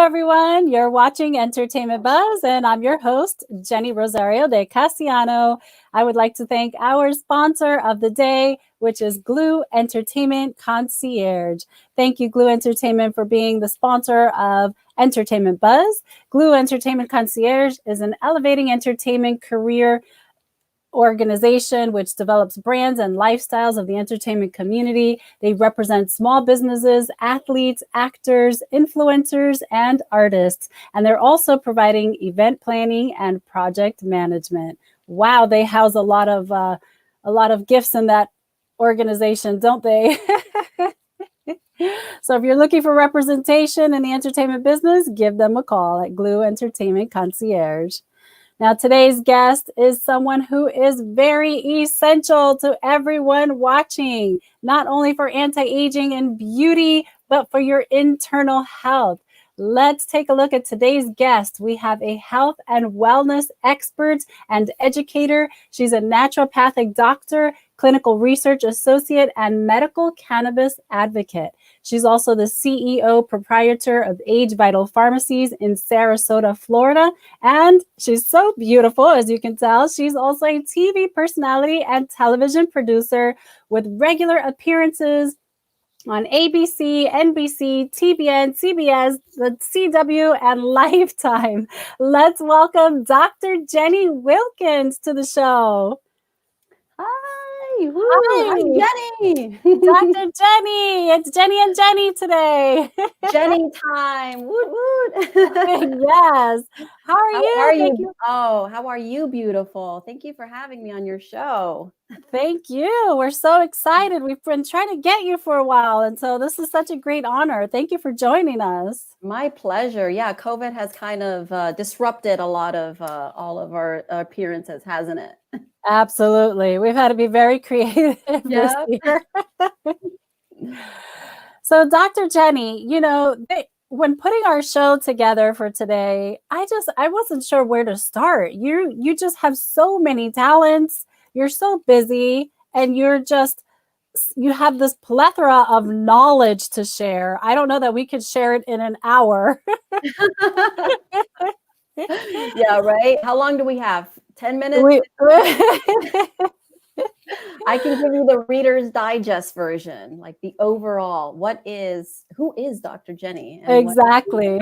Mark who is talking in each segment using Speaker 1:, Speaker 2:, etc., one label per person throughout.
Speaker 1: everyone. You're watching Entertainment Buzz, and I'm your host, Jenny Rosario de Casiano. I would like to thank our sponsor of the day, which is Glue Entertainment Concierge. Thank you, Glue Entertainment, for being the sponsor of Entertainment Buzz. Glue Entertainment Concierge is an elevating entertainment career organization which develops brands and lifestyles of the entertainment community. They represent small businesses, athletes, actors, influencers, and artists. And they're also providing event planning and project management. Wow, they house a lot of gifts in that organization, don't they? So if you're looking for representation in the entertainment business, give them a call at Glue Entertainment Concierge. Now, today's guest is someone who is very essential to everyone watching, not only for anti-aging and beauty, but for your internal health. Let's take a look at today's guest. We have a health and wellness expert and educator. She's a naturopathic doctor, clinical research associate, and medical cannabis advocate. She's also the CEO proprietor of ageVital Pharmacies in Sarasota, Florida. And she's so beautiful, as you can tell. She's also a TV personality and television producer with regular appearances on ABC, NBC, TBN, CBS, the CW, and Lifetime. Let's welcome Dr. Jenny Wilkins to the show.
Speaker 2: Hi, Jenny.
Speaker 1: Dr. Jenny, it's Jenny and Jenny today.
Speaker 2: Jenny time. Woot woot.
Speaker 1: Yes. How are you?
Speaker 2: How are you, beautiful? Thank you for having me on your show.
Speaker 1: Thank you. We're so excited. We've been trying to get you for a while, and so this is such a great honor. Thank you for joining us.
Speaker 2: My pleasure. Yeah, COVID has kind of disrupted a lot of all of our appearances, hasn't it?
Speaker 1: Absolutely. We've had to be very creative this year. So, Dr. Jenny, when putting our show together for today, I wasn't sure where to start. You just have so many talents. You're so busy, and you have this plethora of knowledge to share. I don't know that we could share it in an hour.
Speaker 2: Yeah, right. How long do we have? 10 minutes? I can give you the Reader's Digest version, like the overall. Who is Dr. Jenny?
Speaker 1: Exactly.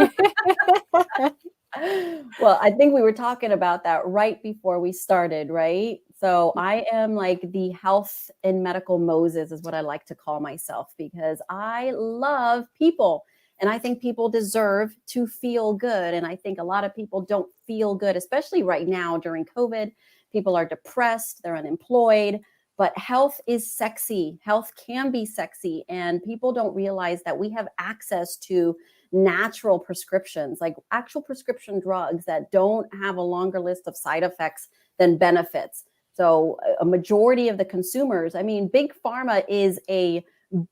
Speaker 2: Well, I think we were talking about that right before we started, right? So I am like the health and medical Moses is what I like to call myself, because I love people. And I think people deserve to feel good. And I think a lot of people don't feel good, especially right now during COVID. People are depressed, they're unemployed, but health is sexy. Health can be sexy. And people don't realize that we have access to natural prescriptions, like actual prescription drugs that don't have a longer list of side effects than benefits. So a majority of the consumers, big pharma is a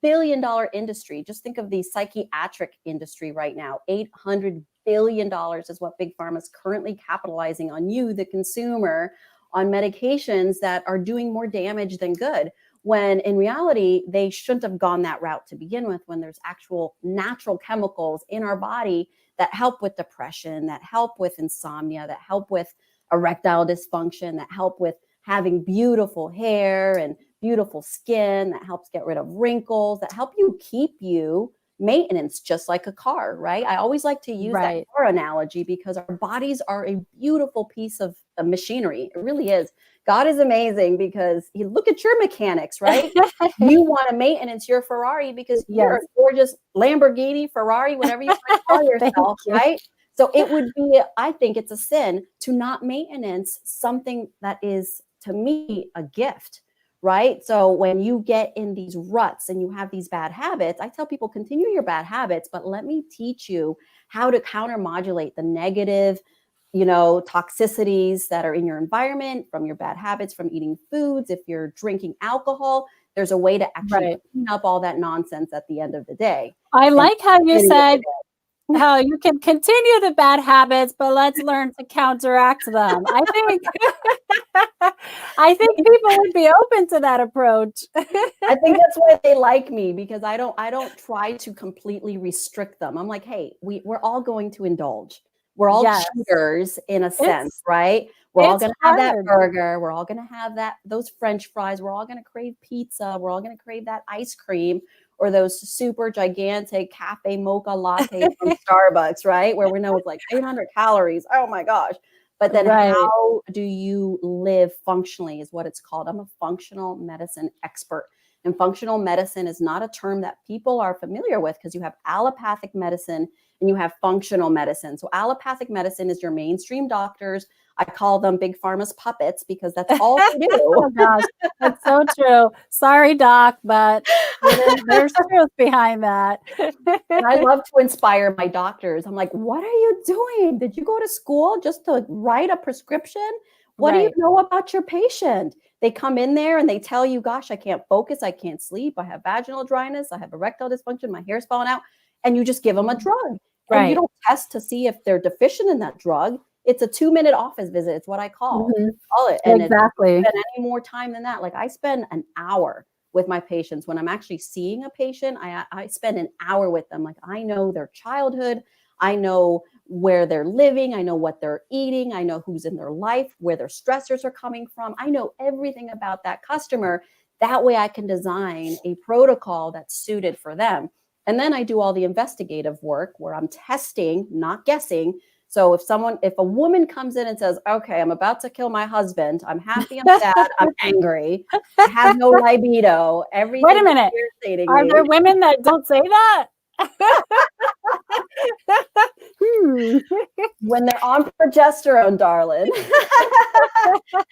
Speaker 2: billion-dollar industry. Just think of the psychiatric industry right now. $800 billion is what big pharma is currently capitalizing on you, the consumer, on medications that are doing more damage than good, when in reality, they shouldn't have gone that route to begin with, when there's actual natural chemicals in our body that help with depression, that help with insomnia, that help with erectile dysfunction, that help with having beautiful hair and beautiful skin, that helps get rid of wrinkles, that help you keep you maintenance, just like a car, right? I always like to use that car analogy, because our bodies are a beautiful piece of machinery. It really is. God is amazing, because you look at your mechanics, right? You want to maintenance your Ferrari because you're a gorgeous Lamborghini, Ferrari, whatever you want to call yourself, right? So it would be, I think it's a sin to not maintenance something that is, to me, a gift. Right? So when you get in these ruts and you have these bad habits, I tell people, continue your bad habits, but let me teach you how to counter-modulate the negative, toxicities that are in your environment from your bad habits, from eating foods. If you're drinking alcohol, there's a way to actually clean up all that nonsense at the end of the day.
Speaker 1: I like how you said how you can continue the bad habits, but let's learn to counteract them. I think people would be open to that approach.
Speaker 2: I think that's why they like me, because I don't try to completely restrict them. I'm like, hey, we're all going to indulge. We're all
Speaker 1: Yes.
Speaker 2: cheaters in a sense, right? We're all going to have that burger. We're all going to have those French fries. We're all going to crave pizza. We're all going to crave that ice cream or those super gigantic cafe mocha lattes from Starbucks, right? Where we know it's like 800 calories. Oh my gosh. But then how do you live functionally is what it's called. I'm a functional medicine expert. And functional medicine is not a term that people are familiar with, because you have allopathic medicine and you have functional medicine. So allopathic medicine is your mainstream doctors. I call them big pharma's puppets, because that's all they do.
Speaker 1: Oh gosh, that's so true. Sorry, doc, but there's truth behind that.
Speaker 2: And I love to inspire my doctors. I'm like, what are you doing? Did you go to school just to write a prescription? What do you know about your patient? They come in there and they tell you, gosh, I can't focus. I can't sleep. I have vaginal dryness. I have erectile dysfunction. My hair's falling out. And you just give them a drug. And you don't test to see if they're deficient in that drug. It's a 2-minute office visit. It's what I call it. And
Speaker 1: exactly.
Speaker 2: It's spend any more time than that. Like I spend an hour with my patients. When I'm actually seeing a patient, I spend an hour with them. Like I know their childhood. I know where they're living. I know what they're eating. I know who's in their life, where their stressors are coming from. I know everything about that customer. That way I can design a protocol that's suited for them. And then I do all the investigative work where I'm testing, not guessing. So if a woman comes in and says, okay, I'm about to kill my husband, I'm happy, I'm sad, I'm angry, I have no libido, everything.
Speaker 1: Wait a minute. Are there women that don't say that?
Speaker 2: When they're on progesterone, darling,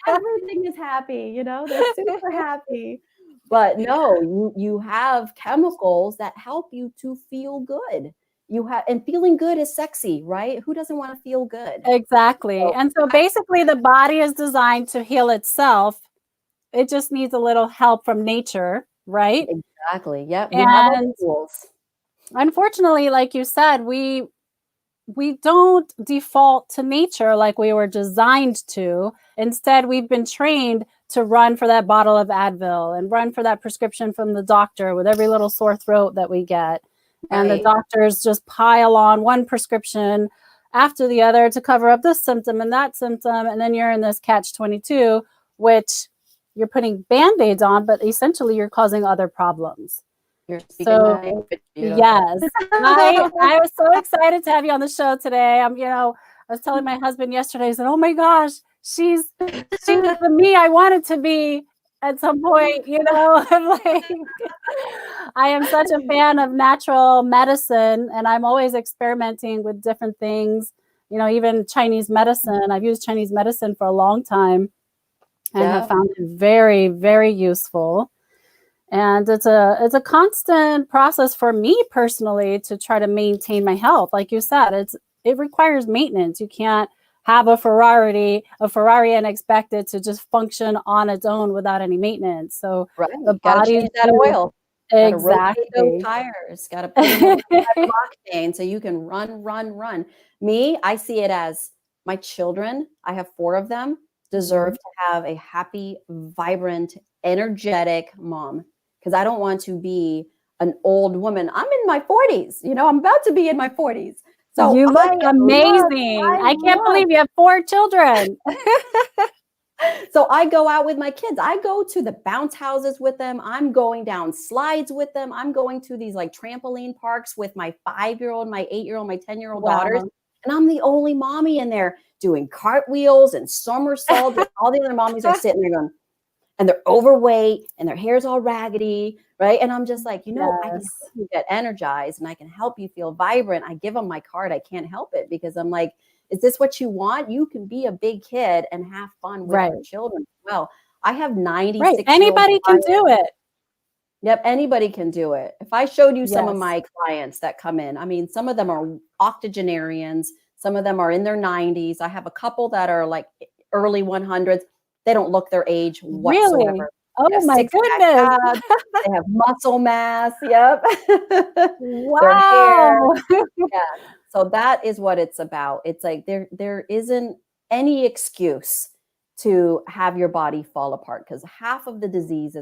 Speaker 2: everything is happy, they're super happy. But no, you have chemicals that help you to feel good. And feeling good is sexy, right? Who doesn't want to feel good?
Speaker 1: Exactly. And so basically the body is designed to heal itself. It just needs a little help from nature, right?
Speaker 2: Exactly. Yep. We have all the tools.
Speaker 1: Unfortunately, like you said, we don't default to nature like we were designed to. Instead, we've been trained to run for that bottle of Advil and run for that prescription from the doctor with every little sore throat that we get. And the doctors just pile on one prescription after the other to cover up this symptom and that symptom. And then you're in this catch-22, which you're putting Band-Aids on, but essentially you're causing other problems.
Speaker 2: You're speaking my language.
Speaker 1: Yes. I was so excited to have you on the show today. I was telling my husband yesterday, I said, oh my gosh, she's the me I wanted to be at some point, I'm like, I am such a fan of natural medicine, and I'm always experimenting with different things, even Chinese medicine. I've used Chinese medicine for a long time and have found it very, very useful. And it's a constant process for me personally to try to maintain my health. Like you said, it requires maintenance. You can't have a Ferrari and expect it to just function on its own without any maintenance. So
Speaker 2: the body change that oil.
Speaker 1: Exactly.
Speaker 2: Those tires. Got to put them in that octane so you can run. Me, I see it as my children. I have 4 of them. Deserve to have a happy, vibrant, energetic mom. Because I don't want to be an old woman. I'm in my 40s. I'm about to be in my 40s. So
Speaker 1: you look amazing. I can't believe you have 4 children.
Speaker 2: So I go out with my kids. I go to the bounce houses with them. I'm going down slides with them. I'm going to these like trampoline parks with my 5-year-old, my 8-year-old, my 10-year-old daughters. And I'm the only mommy in there doing cartwheels and somersaults. And all the other mommies are sitting there going, and they're overweight and their hair's all raggedy, right? And I'm just like, I can help you get energized and I can help you feel vibrant. I give them my card. I can't help it because I'm like, is this what you want? You can be a big kid and have fun with your children. Well, I have 96.
Speaker 1: Anybody can do it.
Speaker 2: Yep. Anybody can do it. If I showed you some of my clients that come in, I mean, some of them are octogenarians. Some of them are in their 90s. I have a couple that are like early 100s. They don't look their age whatsoever.
Speaker 1: Really? Oh my goodness.
Speaker 2: They have muscle mass. Yep.
Speaker 1: Wow.
Speaker 2: Yeah. So that is what it's about. It's like there isn't any excuse to have your body fall apart, because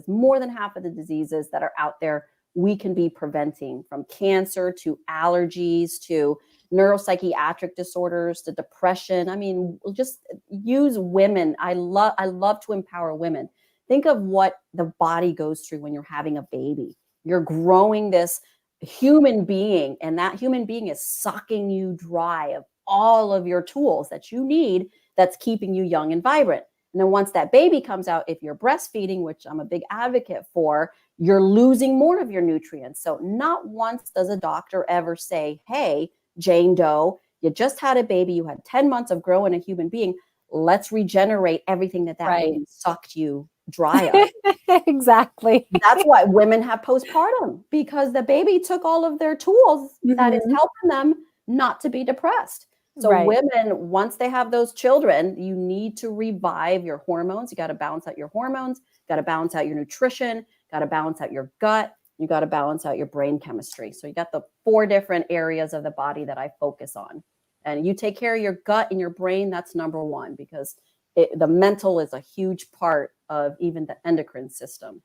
Speaker 2: more than half of the diseases that are out there, we can be preventing, from cancer to allergies to neuropsychiatric disorders to depression. I mean, just use women. I love to empower women. Think of what the body goes through when you're having a baby. You're growing this human being, and that human being is sucking you dry of all of your tools that you need, that's keeping you young and vibrant. And then once that baby comes out, if you're breastfeeding, which I'm a big advocate for, you're losing more of your nutrients. So not once does a doctor ever say, hey, Jane Doe, you just had a baby, you had 10 months of growing a human being, let's regenerate everything that baby sucked you dry of.
Speaker 1: Exactly.
Speaker 2: That's why women have postpartum, because the baby took all of their tools that is helping them not to be depressed. So women, once they have those children, you need to revive your hormones. You got to balance out your hormones, got to balance out your nutrition, got to balance out your gut, you got to balance out your brain chemistry. So you got the 4 different areas of the body that I focus on. And you take care of your gut and your brain, that's number 1, because the mental is a huge part of even the endocrine system.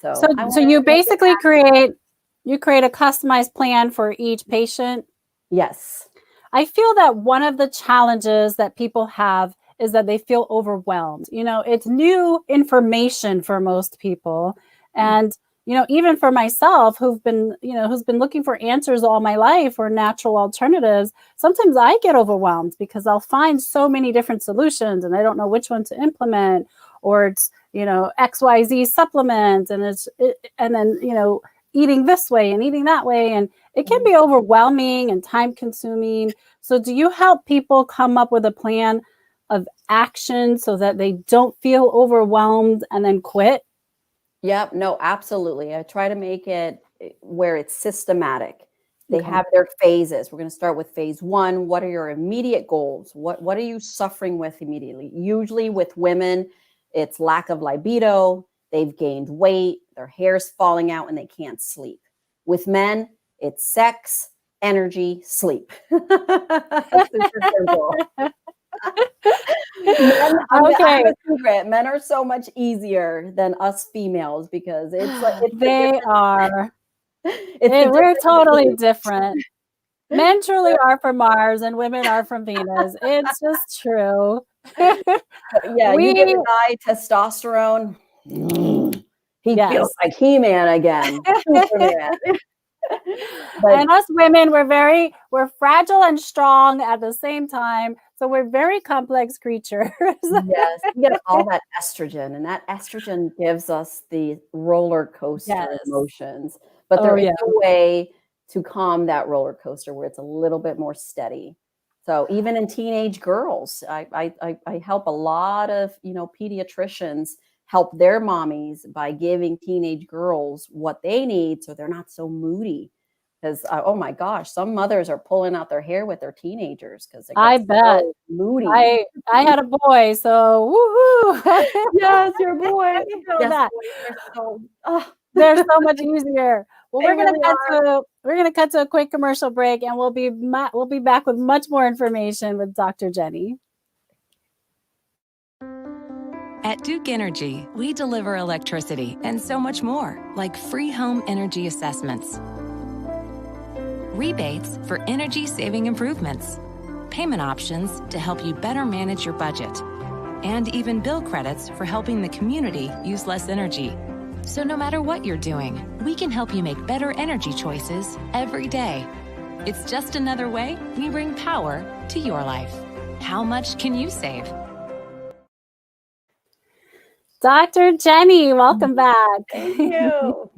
Speaker 2: So
Speaker 1: you basically create a customized plan for each patient.
Speaker 2: Yes.
Speaker 1: I feel that one of the challenges that people have is that they feel overwhelmed. It's new information for most people. And, even for myself, who's been looking for answers all my life or natural alternatives, sometimes I get overwhelmed because I'll find so many different solutions and I don't know which one to implement, or it's, XYZ supplements and then, eating this way and eating that way. And it can be overwhelming and time consuming. So do you help people come up with a plan of action so that they don't feel overwhelmed and then quit?
Speaker 2: Yep. No, absolutely. I try to make it where it's systematic. They have their phases. We're going to start with phase 1. What are your immediate goals? What are you suffering with immediately? Usually with women, it's lack of libido. They've gained weight, their hair's falling out, and they can't sleep. With men, it's sex, energy, sleep. Super simple. Men are so much easier than us females, because it's like
Speaker 1: we're totally different. Men truly are from Mars and women are from Venus. It's just true.
Speaker 2: You give a guy testosterone, he feels like He-Man again.
Speaker 1: And us women, we're fragile and strong at the same time. So we're very complex creatures.
Speaker 2: Yes, we get all that estrogen, and that estrogen gives us the roller coaster emotions. But there is a way to calm that roller coaster where it's a little bit more steady. So even in teenage girls, I help a lot of pediatricians help their mommies by giving teenage girls what they need so they're not so moody. Because oh my gosh, some mothers are pulling out their hair with their teenagers because
Speaker 1: I bet
Speaker 2: so moody.
Speaker 1: I had a boy, so woohoo!
Speaker 2: Yes, your boy.
Speaker 1: They're so much easier. Well, we're gonna cut to a quick commercial break, and we'll be back with much more information with Dr. Jenny.
Speaker 3: At Duke Energy, we deliver electricity and so much more, like free home energy assessments, rebates for energy-saving improvements, payment options to help you better manage your budget, and even bill credits for helping the community use less energy. So no matter what you're doing, we can help you make better energy choices every day. It's just another way we bring power to your life. How much can you save?
Speaker 1: Dr. Jenny, welcome back.
Speaker 2: Thank you.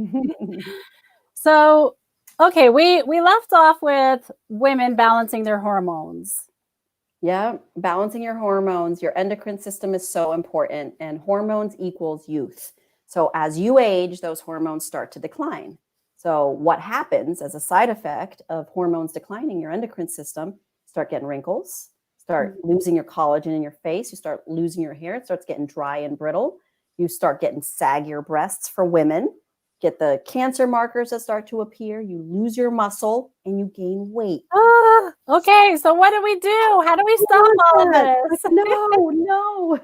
Speaker 1: So, okay, we left off with women balancing their hormones.
Speaker 2: Yeah, balancing your hormones. Your endocrine system is so important, and hormones equals youth. So as you age, those hormones start to decline. So what happens as a side effect of hormones declining, your endocrine system, start getting wrinkles, start losing your collagen in your face, you start losing your hair, it starts getting dry and brittle. You start getting saggier breasts for women. get the cancer markers that start to appear, you lose your muscle, and you gain weight.
Speaker 1: Okay, so what do we do? How do we stop all of this?
Speaker 2: No.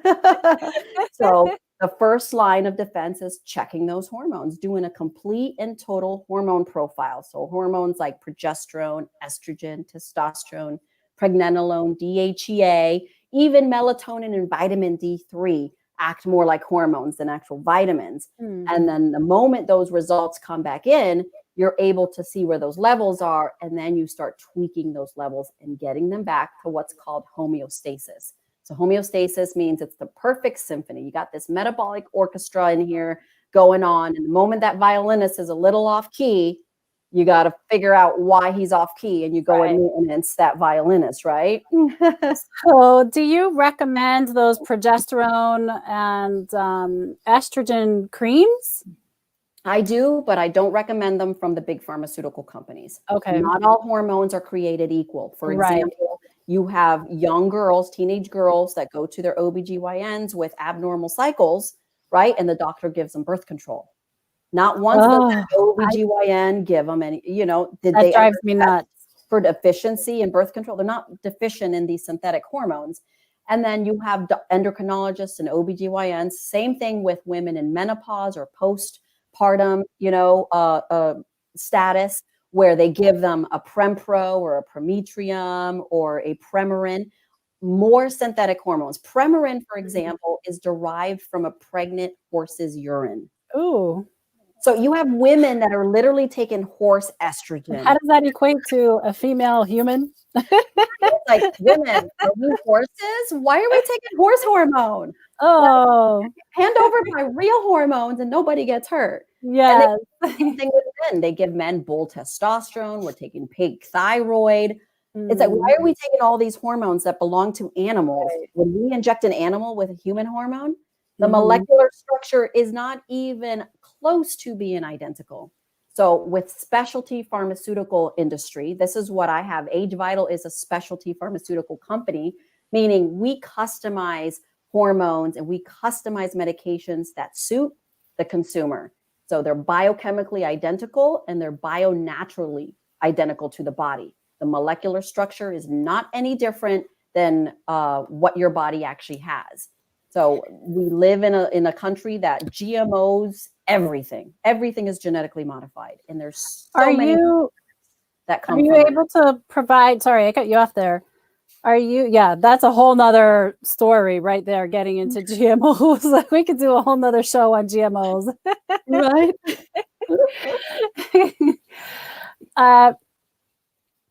Speaker 2: So the first line of defense is checking those hormones, doing a complete and total hormone profile. So hormones like progesterone, estrogen, testosterone, pregnenolone, DHEA, even melatonin and vitamin D3 act more like hormones than actual vitamins. And then the moment those results come back in, you're able to see where those levels are, and then you start tweaking those levels and getting them back to what's called homeostasis. So homeostasis means it's the perfect symphony. You got this metabolic orchestra in here going on, and the moment that violinist is a little off key, you got to figure out why he's off key, and you go and maintenance that violinist, right?
Speaker 1: So do you recommend those progesterone and estrogen creams?
Speaker 2: I do, but I don't recommend them from the big pharmaceutical companies.
Speaker 1: Okay.
Speaker 2: Not all hormones are created equal. For example, you have young girls, teenage girls that go to their OBGYNs with abnormal cycles, right? And the doctor gives them birth control. Not once does the OBGYN give them any,
Speaker 1: that drives me nuts.
Speaker 2: For deficiency in birth control. They're not deficient in these synthetic hormones. And then you have endocrinologists and OBGYNs, same thing with women in menopause or postpartum, status, where they give them a Prempro or a Prometrium or a Premarin, more synthetic hormones. Premarin, for example, is derived from a pregnant horse's urine.
Speaker 1: Ooh.
Speaker 2: So you have women that are literally taking horse estrogen.
Speaker 1: How does that equate to a female human?
Speaker 2: It's like, women, are we horses? Why are we taking horse hormone?
Speaker 1: Oh.
Speaker 2: Hand over my real hormones and nobody gets hurt.
Speaker 1: Yeah.
Speaker 2: Same thing with men. They give men bull testosterone. We're taking pig thyroid. It's like, why are we taking all these hormones that belong to animals? When we inject an animal with a human hormone, the molecular structure is not even close to being identical. So with specialty pharmaceutical industry, this is what I have. ageVital is a specialty pharmaceutical company, meaning we customize hormones and we customize medications that suit the consumer. So they're biochemically identical and they're bio-naturally identical to the body. The molecular structure is not any different than what your body actually has. So we live in a country that GMOs everything. Everything is genetically modified, and there's so many that come. Are you
Speaker 1: able to provide? Sorry, I cut you off there. Are you? Yeah, that's a whole nother story right there. Getting into GMOs, like we could do a whole nother show on GMOs,
Speaker 2: right?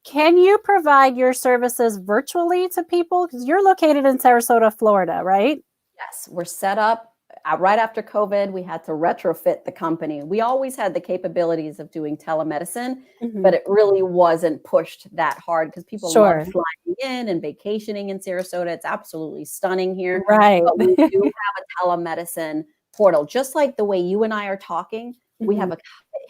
Speaker 1: Can you provide your services virtually to people? Because you're located in Sarasota, Florida, right?
Speaker 2: Yes, we're set up right after COVID. We had to retrofit the company. We always had the capabilities of doing telemedicine, but it really wasn't pushed that hard because people love flying in and vacationing in Sarasota. It's absolutely stunning here.
Speaker 1: Right.
Speaker 2: But we do have a telemedicine portal. Just like the way you and I are talking, we have a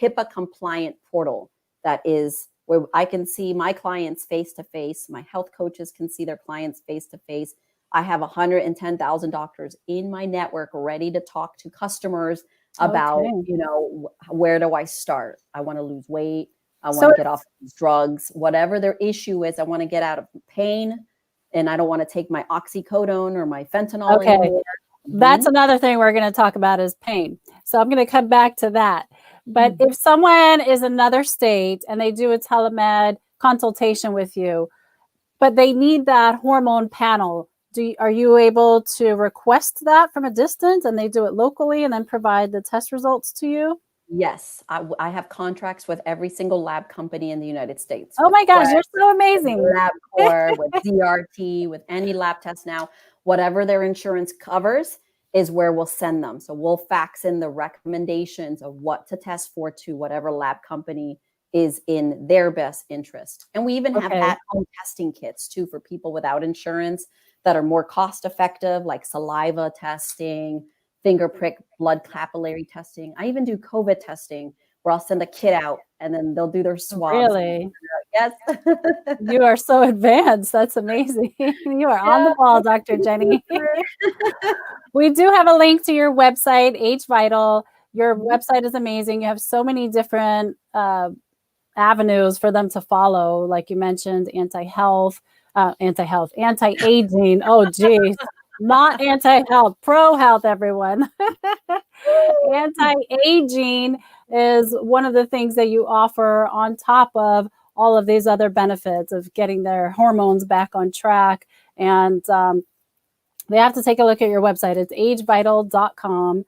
Speaker 2: HIPAA compliant portal that is where I can see my clients face to face. My health coaches can see their clients face to face. I have 110,000 doctors in my network ready to talk to customers about, where do I start? I want to lose weight. I want to get off these drugs, whatever their issue is. I want to get out of pain and I don't want to take my oxycodone or my fentanyl anymore.
Speaker 1: That's another thing we're going to talk about is pain. So I'm going to come back to that. But if someone is in another state and they do a telemed consultation with you, but they need that hormone panel, are you able to request that from a distance and they do it locally and then provide the test results to you?
Speaker 2: Yes. I have contracts with every single lab company in the United States.
Speaker 1: Oh my gosh, you're so amazing.
Speaker 2: LabCorp, with DRT, with any lab test now, whatever their insurance covers is where we'll send them. So we'll fax in the recommendations of what to test for to whatever lab company is in their best interest. And we even have at-home testing kits too for people without insurance that are more cost effective, like saliva testing, finger prick, blood capillary testing. I even do COVID testing where I'll send a kit out and then they'll do their swabs.
Speaker 1: Really?
Speaker 2: Yes.
Speaker 1: You are so advanced. That's amazing. You are on the ball, Dr. Jenny. We do have a link to your website, ageVital. Your website is amazing. You have so many different avenues for them to follow. Like you mentioned, anti-aging. Oh, geez. Not anti-health, pro-health, everyone. Anti-aging is one of the things that you offer on top of all of these other benefits of getting their hormones back on track. And they have to take a look at your website. It's agevital.com.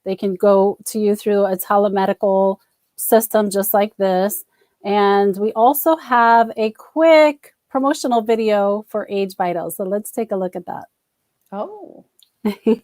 Speaker 1: They can go to you through a telemedical system just like this. And we also have a quick promotional video for ageVital. So let's take a look at that.
Speaker 2: Oh.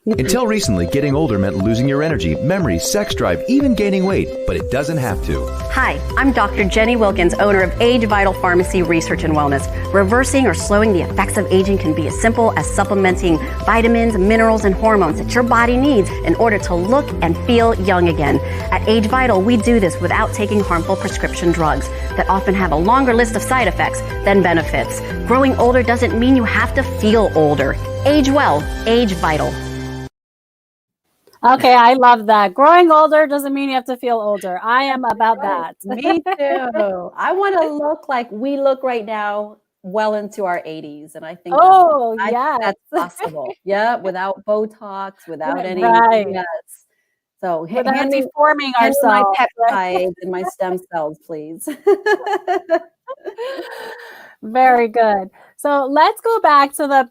Speaker 4: Until recently, getting older meant losing your energy, memory, sex drive, even gaining weight, but it doesn't have to.
Speaker 5: Hi, I'm Dr. Jenny Wilkins, owner of ageVital Pharmacy Research and Wellness. Reversing or slowing the effects of aging can be as simple as supplementing vitamins, minerals, and hormones that your body needs in order to look and feel young again. At ageVital, we do this without taking harmful prescription drugs that often have a longer list of side effects than benefits. Growing older doesn't mean you have to feel older. Age well, ageVital.
Speaker 1: Okay, I love that. Growing older doesn't mean you have to feel older. I am about that.
Speaker 2: Me too. I want to look like we look right now, well into our 80s. And I think that's possible. Yeah, without Botox, without any. Yes. So
Speaker 1: without deforming
Speaker 2: ourselves. My peptides and my stem cells, please.
Speaker 1: Very good. So let's go back to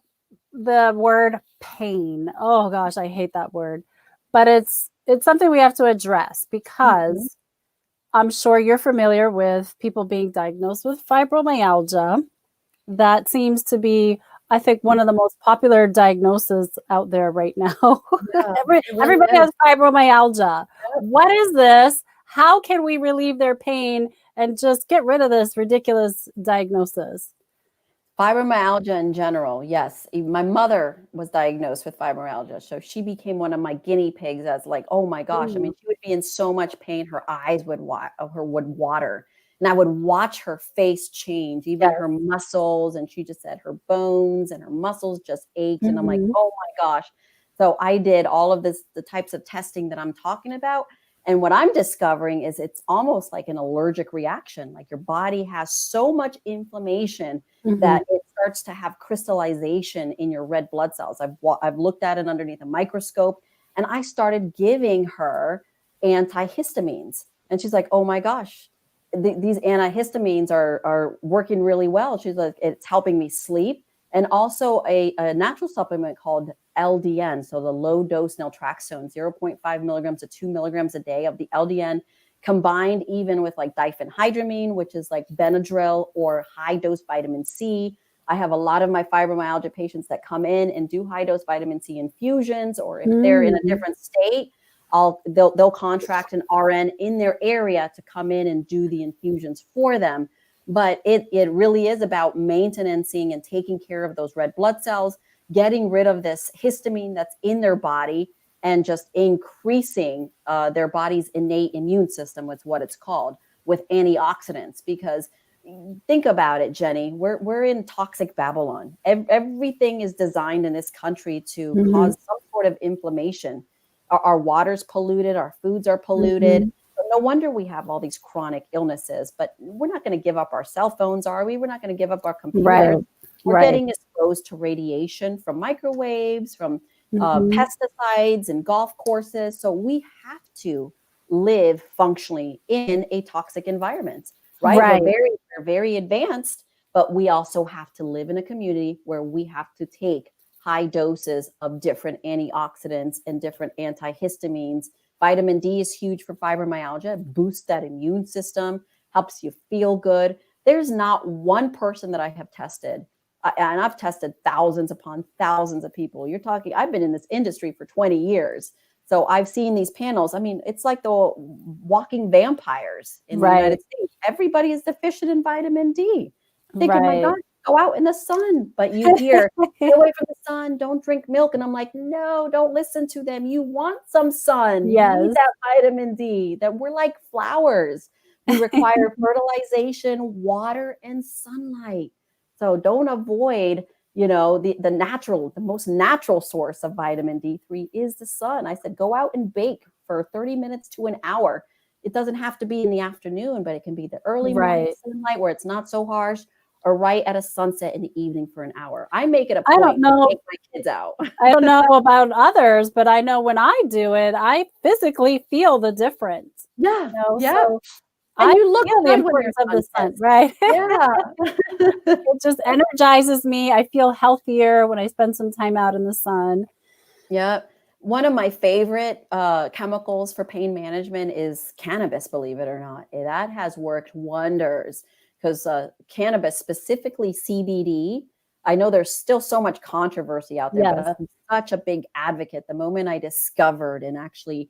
Speaker 1: the word pain. Oh gosh, I hate that word. But it's something we have to address because I'm sure you're familiar with people being diagnosed with fibromyalgia. That seems to be, I think, one of the most popular diagnoses out there right now. Yeah, everybody has fibromyalgia. What is this? How can we relieve their pain and just get rid of this ridiculous diagnosis?
Speaker 2: Fibromyalgia in general, yes. My mother was diagnosed with fibromyalgia, so she became one of my guinea pigs as like, oh my gosh. I mean, she would be in so much pain, her eyes would water. And I would watch her face change, even her muscles. And she just said her bones and her muscles just ached. And I'm like, oh my gosh. So I did all of this, the types of testing that I'm talking about. And what I'm discovering is it's almost like an allergic reaction. Like your body has so much inflammation that it starts to have crystallization in your red blood cells. I've looked at it underneath a microscope, and I started giving her antihistamines. And she's like, oh my gosh, these antihistamines are working really well. She's like, it's helping me sleep. And also a natural supplement called LDN, so the low dose naltrexone, 0.5 milligrams to 2 milligrams a day of the LDN, combined even with like diphenhydramine, which is like Benadryl, or high dose vitamin C. I have a lot of my fibromyalgia patients that come in and do high dose vitamin C infusions, or if they're in a different state, they'll contract an RN in their area to come in and do the infusions for them. But it really is about maintaining and taking care of those red blood cells, getting rid of this histamine that's in their body, and just increasing their body's innate immune system, is what it's called, with antioxidants. Because think about it, Jenny, we're in toxic Babylon. Everything is designed in this country to cause some sort of inflammation. Our water's polluted, our foods are polluted. No wonder we have all these chronic illnesses, but we're not going to give up our cell phones, are we? We're not going to give up our computers. We're getting exposed to radiation from microwaves, from pesticides and golf courses. So we have to live functionally in a toxic environment, right? We're very advanced, but we also have to live in a community where we have to take high doses of different antioxidants and different antihistamines. Vitamin D is huge for fibromyalgia. It boosts that immune system, helps you feel good. There's not one person that I have tested, and I've tested thousands upon thousands of people. You're talking, I've been in this industry for 20 years. So I've seen these panels. I mean, it's like the walking vampires in the United States. Everybody is deficient in vitamin D. Thinking, my God, go out in the sun. But you hear, stay away from the sun, don't drink milk. And I'm like, no, don't listen to them. You want some sun. You need that vitamin D. That we're like flowers. We require fertilization, water, and sunlight. So don't avoid, the most natural source of vitamin D3 is the sun. I said, go out and bake for 30 minutes to an hour. It doesn't have to be in the afternoon, but it can be the early morning sunlight where it's not so harsh, or right at a sunset in the evening for an hour. I make it a point to take my kids out.
Speaker 1: I don't know about others, but I know when I do it, I physically feel the difference.
Speaker 2: Yeah.
Speaker 1: You know?
Speaker 2: Yeah.
Speaker 1: So
Speaker 2: And
Speaker 1: I
Speaker 2: you look
Speaker 1: feel the
Speaker 2: good when
Speaker 1: importance
Speaker 2: you're
Speaker 1: of the sun, right?
Speaker 2: Yeah.
Speaker 1: It just energizes me. I feel healthier when I spend some time out in the sun.
Speaker 2: Yeah. One of my favorite chemicals for pain management is cannabis, believe it or not. That has worked wonders because cannabis, specifically CBD, I know there's still so much controversy out there, but I'm such a big advocate. The moment I discovered and actually,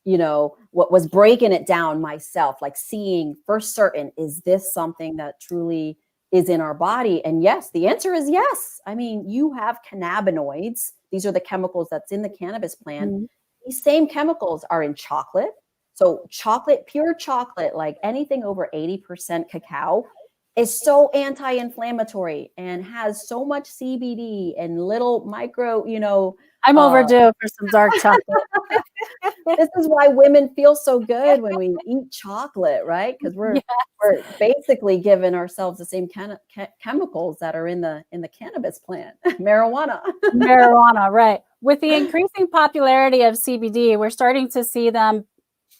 Speaker 2: you know, what was breaking it down myself, like seeing for certain, is this something that truly is in our body? And yes, the answer is yes. I mean, you have cannabinoids. These are the chemicals that's in the cannabis plant. Mm-hmm. These same chemicals are in chocolate. So chocolate, pure chocolate, like anything over 80% cacao, is so anti-inflammatory and has so much CBD and little micro, you know.
Speaker 1: I'm overdue for some dark chocolate.
Speaker 2: This is why women feel so good when we eat chocolate, right? Because we're basically giving ourselves the same kind of chemicals that are in the cannabis plant, marijuana.
Speaker 1: Marijuana, right? With the increasing popularity of CBD, we're starting to see them,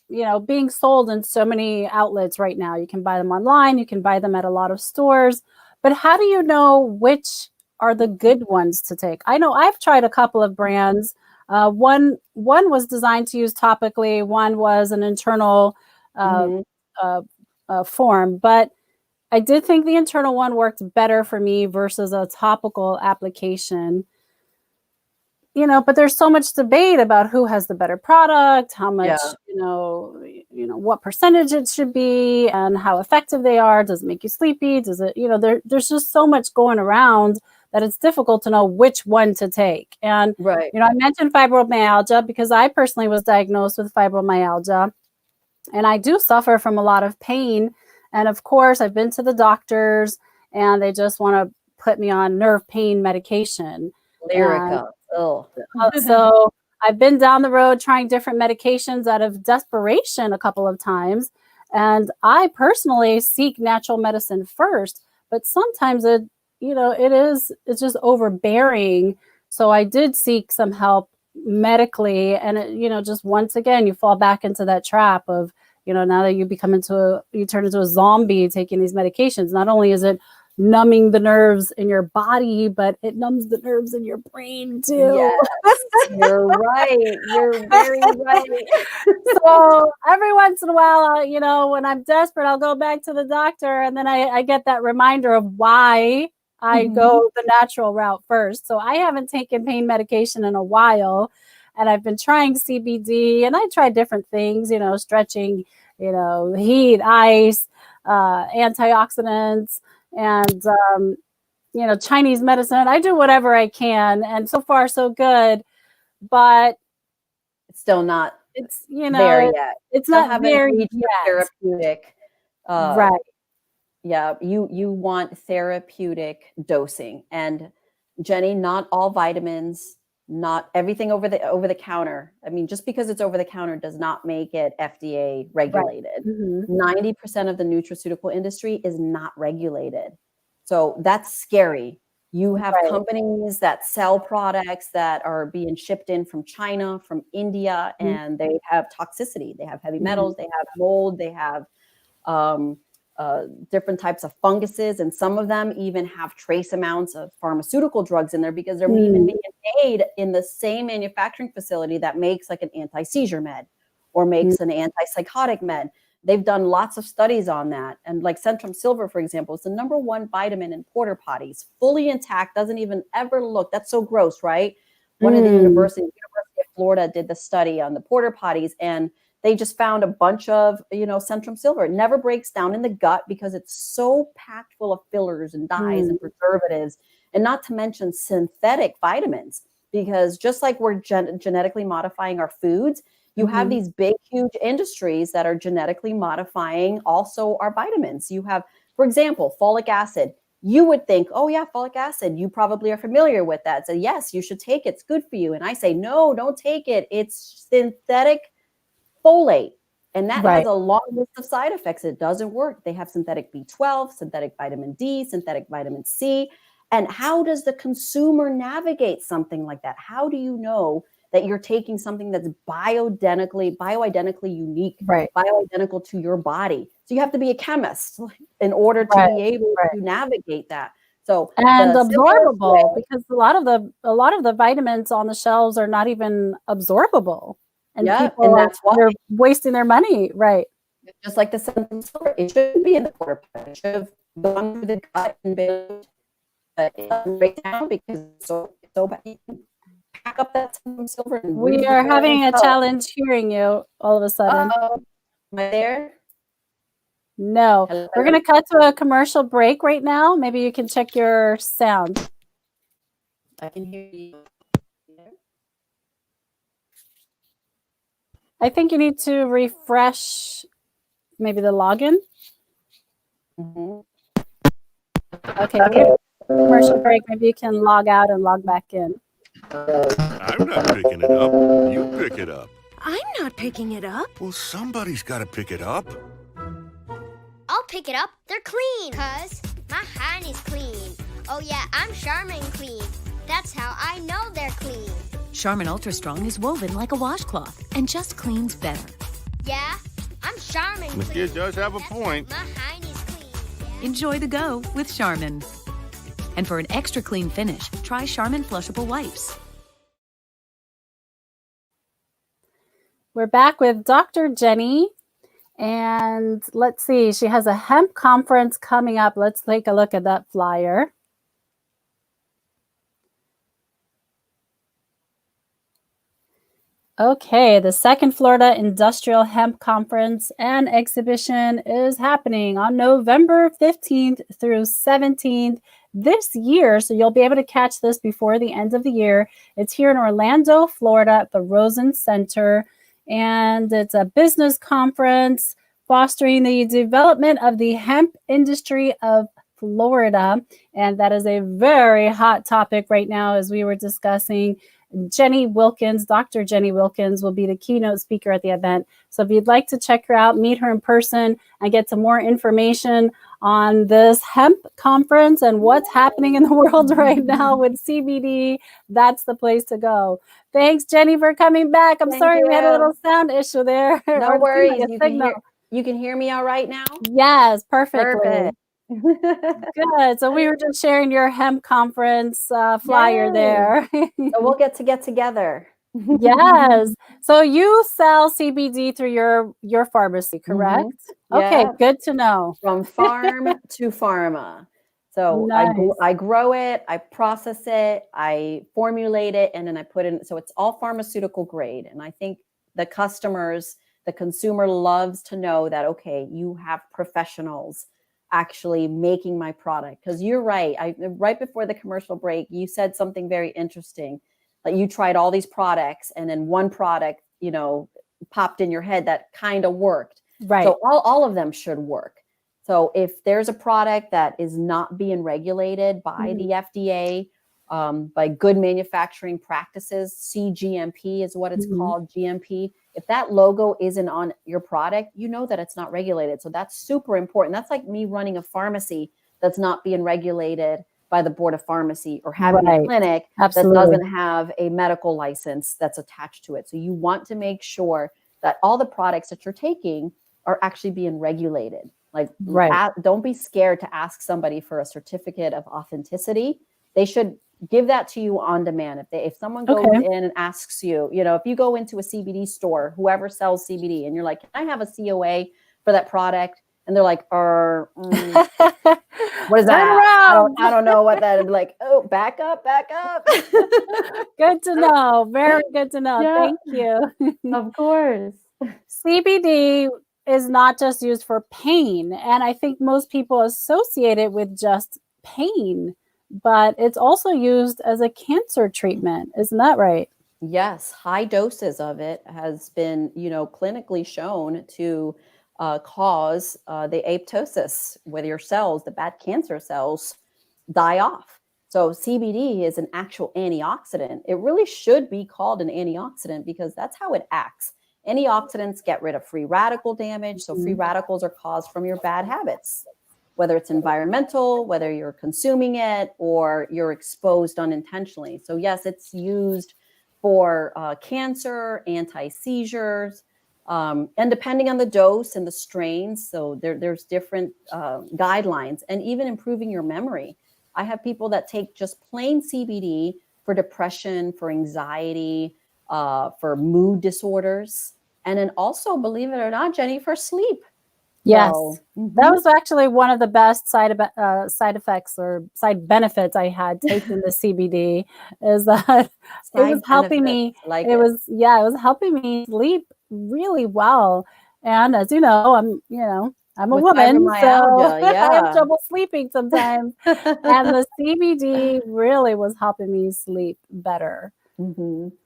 Speaker 1: you know, being sold in so many outlets right now. You can buy them online, you can buy them at a lot of stores. But how do you know which are the good ones to take? I know I've tried a couple of brands. One was designed to use topically. One was an internal form. But I did think the internal one worked better for me versus a topical application. You know, but there's so much debate about who has the better product, how much, you know, what percentage it should be, and how effective they are. Does it make you sleepy? Does it, you know, there's just so much going around that it's difficult to know which one to take. And, you know, I mentioned fibromyalgia because I personally was diagnosed with fibromyalgia, and I do suffer from a lot of pain. And of course, I've been to the doctors, and they just want to put me on nerve pain medication.
Speaker 2: Lyrica.
Speaker 1: So I've been down the road trying different medications out of desperation a couple of times. And I personally seek natural medicine first, but sometimes it's just overbearing. So I did seek some help medically. And it, just once again, you fall back into that trap of, now that you turn into a zombie taking these medications. Not only is it numbing the nerves in your body, but it numbs the nerves in your brain too.
Speaker 2: Yes, you're right. You're very right.
Speaker 1: So every once in a while, when I'm desperate, I'll go back to the doctor, and then I get that reminder of why I go the natural route first. So I haven't taken pain medication in a while, and I've been trying CBD, and I tried different things, stretching, heat, ice, antioxidants, and Chinese medicine. I do whatever I can, and so far so good, but
Speaker 2: it's still not
Speaker 1: there yet. It's not there yet.
Speaker 2: Therapeutic,
Speaker 1: right?
Speaker 2: Yeah, you want therapeutic dosing. And Jenny, not all vitamins, not everything over the counter. I mean, just because it's over the counter does not make it FDA regulated. Right. 90% of the nutraceutical industry is not regulated. So that's scary. You have companies that sell products that are being shipped in from China, from India, and they have toxicity. They have heavy metals, they have mold, they have different types of funguses, and some of them even have trace amounts of pharmaceutical drugs in there because they're even being made in the same manufacturing facility that makes like an anti-seizure med or makes an antipsychotic med. They've done lots of studies on that. And like Centrum Silver, for example, is the #1 vitamin in porta potties, fully intact, doesn't even ever look. That's so gross, right? One of the University of Florida did the study on the porta potties, and they just found a bunch of, Centrum Silver. It never breaks down in the gut because it's so packed full of fillers and dyes and preservatives, and not to mention synthetic vitamins, because just like we're genetically modifying our foods, you have these big, huge industries that are genetically modifying also our vitamins. You have, for example, folic acid. You would think, oh yeah, folic acid, you probably are familiar with that. So yes, you should take it. It's good for you. And I say, no, don't take it. It's synthetic folate. And that
Speaker 1: Right.
Speaker 2: has a long list of side effects. It doesn't work. They have synthetic B12, synthetic vitamin D, synthetic vitamin C. And how does the consumer navigate something like that? How do you know that you're taking something that's bioidentically unique,
Speaker 1: Right.
Speaker 2: bioidentical to your body? So you have to be a chemist in order to
Speaker 1: Right.
Speaker 2: be able
Speaker 1: Right.
Speaker 2: to navigate that. So
Speaker 1: And
Speaker 2: the simplest
Speaker 1: absorbable,
Speaker 2: way-
Speaker 1: because a lot of the vitamins on the shelves are not even absorbable. And
Speaker 2: Yeah,
Speaker 1: people
Speaker 2: and
Speaker 1: are
Speaker 2: that's why.
Speaker 1: they're wasting their money. Right.
Speaker 2: Just like the simple story, it shouldn't be in the quarter pound. It should have gone through the gut and been right now because it's so bad. You can pack up that silver. And
Speaker 1: We are having a challenge hearing you all of a sudden.
Speaker 2: Am I there?
Speaker 1: No.
Speaker 2: Hello?
Speaker 1: We're going to cut to a commercial break right now. Maybe you can check your sound.
Speaker 2: I can hear you.
Speaker 1: I think you need to refresh maybe the login.
Speaker 2: Mm-hmm.
Speaker 1: Okay. Commercial break. Maybe you can log out and log back in.
Speaker 6: I'm not picking it up. You pick it up.
Speaker 7: I'm not picking it up.
Speaker 6: Well, somebody's got to pick it up.
Speaker 8: I'll pick it up. They're clean. 'Cause my hand is clean. Oh yeah, I'm Charmin clean. That's how I know they're clean.
Speaker 7: Charmin Ultra Strong is woven like a washcloth and just cleans better.
Speaker 8: Yeah, I'm Charmin
Speaker 6: The
Speaker 8: clean.
Speaker 6: kid does have a
Speaker 8: That's
Speaker 6: point.
Speaker 8: My hand is clean. Yeah.
Speaker 7: Enjoy the go with Charmin. And for an extra clean finish, try Charmin Flushable Wipes.
Speaker 1: We're back with Dr. Jenny. And let's see, she has a hemp conference coming up. Let's take a look at that flyer. Okay, the second Florida Industrial Hemp Conference and Exhibition is happening on November 15th through 17th this year. So you'll be able to catch this before the end of the year. It's here in Orlando, Florida at the Rosen Center. And it's a business conference fostering the development of the hemp industry of Florida. And that is a very hot topic right now, as we were discussing. Jenny Wilkins, Dr. Jenny Wilkins, will be the keynote speaker at the event. So if you'd like to check her out, meet her in person, and get some more information on this hemp conference and what's happening in the world right now with CBD, that's the place to go. Thanks, Jenny, for coming back. I'm
Speaker 2: Thank
Speaker 1: sorry we had a
Speaker 2: you.
Speaker 1: little sound issue there.
Speaker 2: No
Speaker 1: Or
Speaker 2: worries.
Speaker 1: signal.
Speaker 2: You can hear me all right now?
Speaker 1: Yes, perfectly.
Speaker 2: Perfect.
Speaker 1: Good. So we were just sharing your hemp conference flyer
Speaker 2: Yay.
Speaker 1: there.
Speaker 2: So we'll get together.
Speaker 1: Yes. So you sell CBD through your pharmacy, correct? Okay,
Speaker 2: Yeah.
Speaker 1: good to know.
Speaker 2: From farm to pharma. So
Speaker 1: Nice.
Speaker 2: I grow it, I process it, I formulate it, and then I put in. So it's all pharmaceutical grade. And I think the consumer loves to know that, okay, you have professionals actually making my product. Because you're right. Right before the commercial break, you said something very interesting. Like you tried all these products and then one product, popped in your head that kind of worked.
Speaker 1: Right.
Speaker 2: So all of them should work. So if there's a product that is not being regulated by the FDA, by good manufacturing practices, CGMP is what it's called, GMP. If that logo isn't on your product, you know that it's not regulated. So that's super important. That's like me running a pharmacy that's not being regulated by the Board of Pharmacy, or having a clinic that doesn't have a medical license that's attached to it. So you want to make sure that all the products that you're taking are actually being regulated. Like, don't be scared to ask somebody for a certificate of authenticity. They should give that to you on demand. If someone goes in and asks you, if you go into a CBD store, whoever sells CBD, and you're like, can I have a COA for that product? And they're like, what is that? I don't know what that is. Like, oh, back up.
Speaker 1: Good to know. Very good to know.
Speaker 2: Yeah.
Speaker 1: Thank you.
Speaker 2: Of course.
Speaker 1: CBD is not just used for pain. And I think most people associate it with just pain, but it's also used as a cancer treatment. Isn't that right?
Speaker 2: Yes. High doses of it has been, clinically shown to cause the apoptosis, where your cells, the bad cancer cells, die off. So CBD is an actual antioxidant. It really should be called an antioxidant because that's how it acts. Antioxidants get rid of free radical damage. So free radicals are caused from your bad habits, whether it's environmental, whether you're consuming it or you're exposed unintentionally. So yes, it's used for cancer, anti-seizures, and depending on the dose and the strains. So there's different guidelines, and even improving your memory. I have people that take just plain CBD for depression, for anxiety, for mood disorders, and then also, believe it or not, Jenny, for sleep.
Speaker 1: Yes,
Speaker 2: So,
Speaker 1: that was actually one of the best side effects or side benefits I had taking the CBD, is that it was helping me. It was helping me sleep really well. And as you know, I'm a
Speaker 2: With
Speaker 1: woman, so
Speaker 2: fibromyalgia,
Speaker 1: I have
Speaker 2: yeah.
Speaker 1: trouble sleeping sometimes. And the CBD really was helping me sleep better.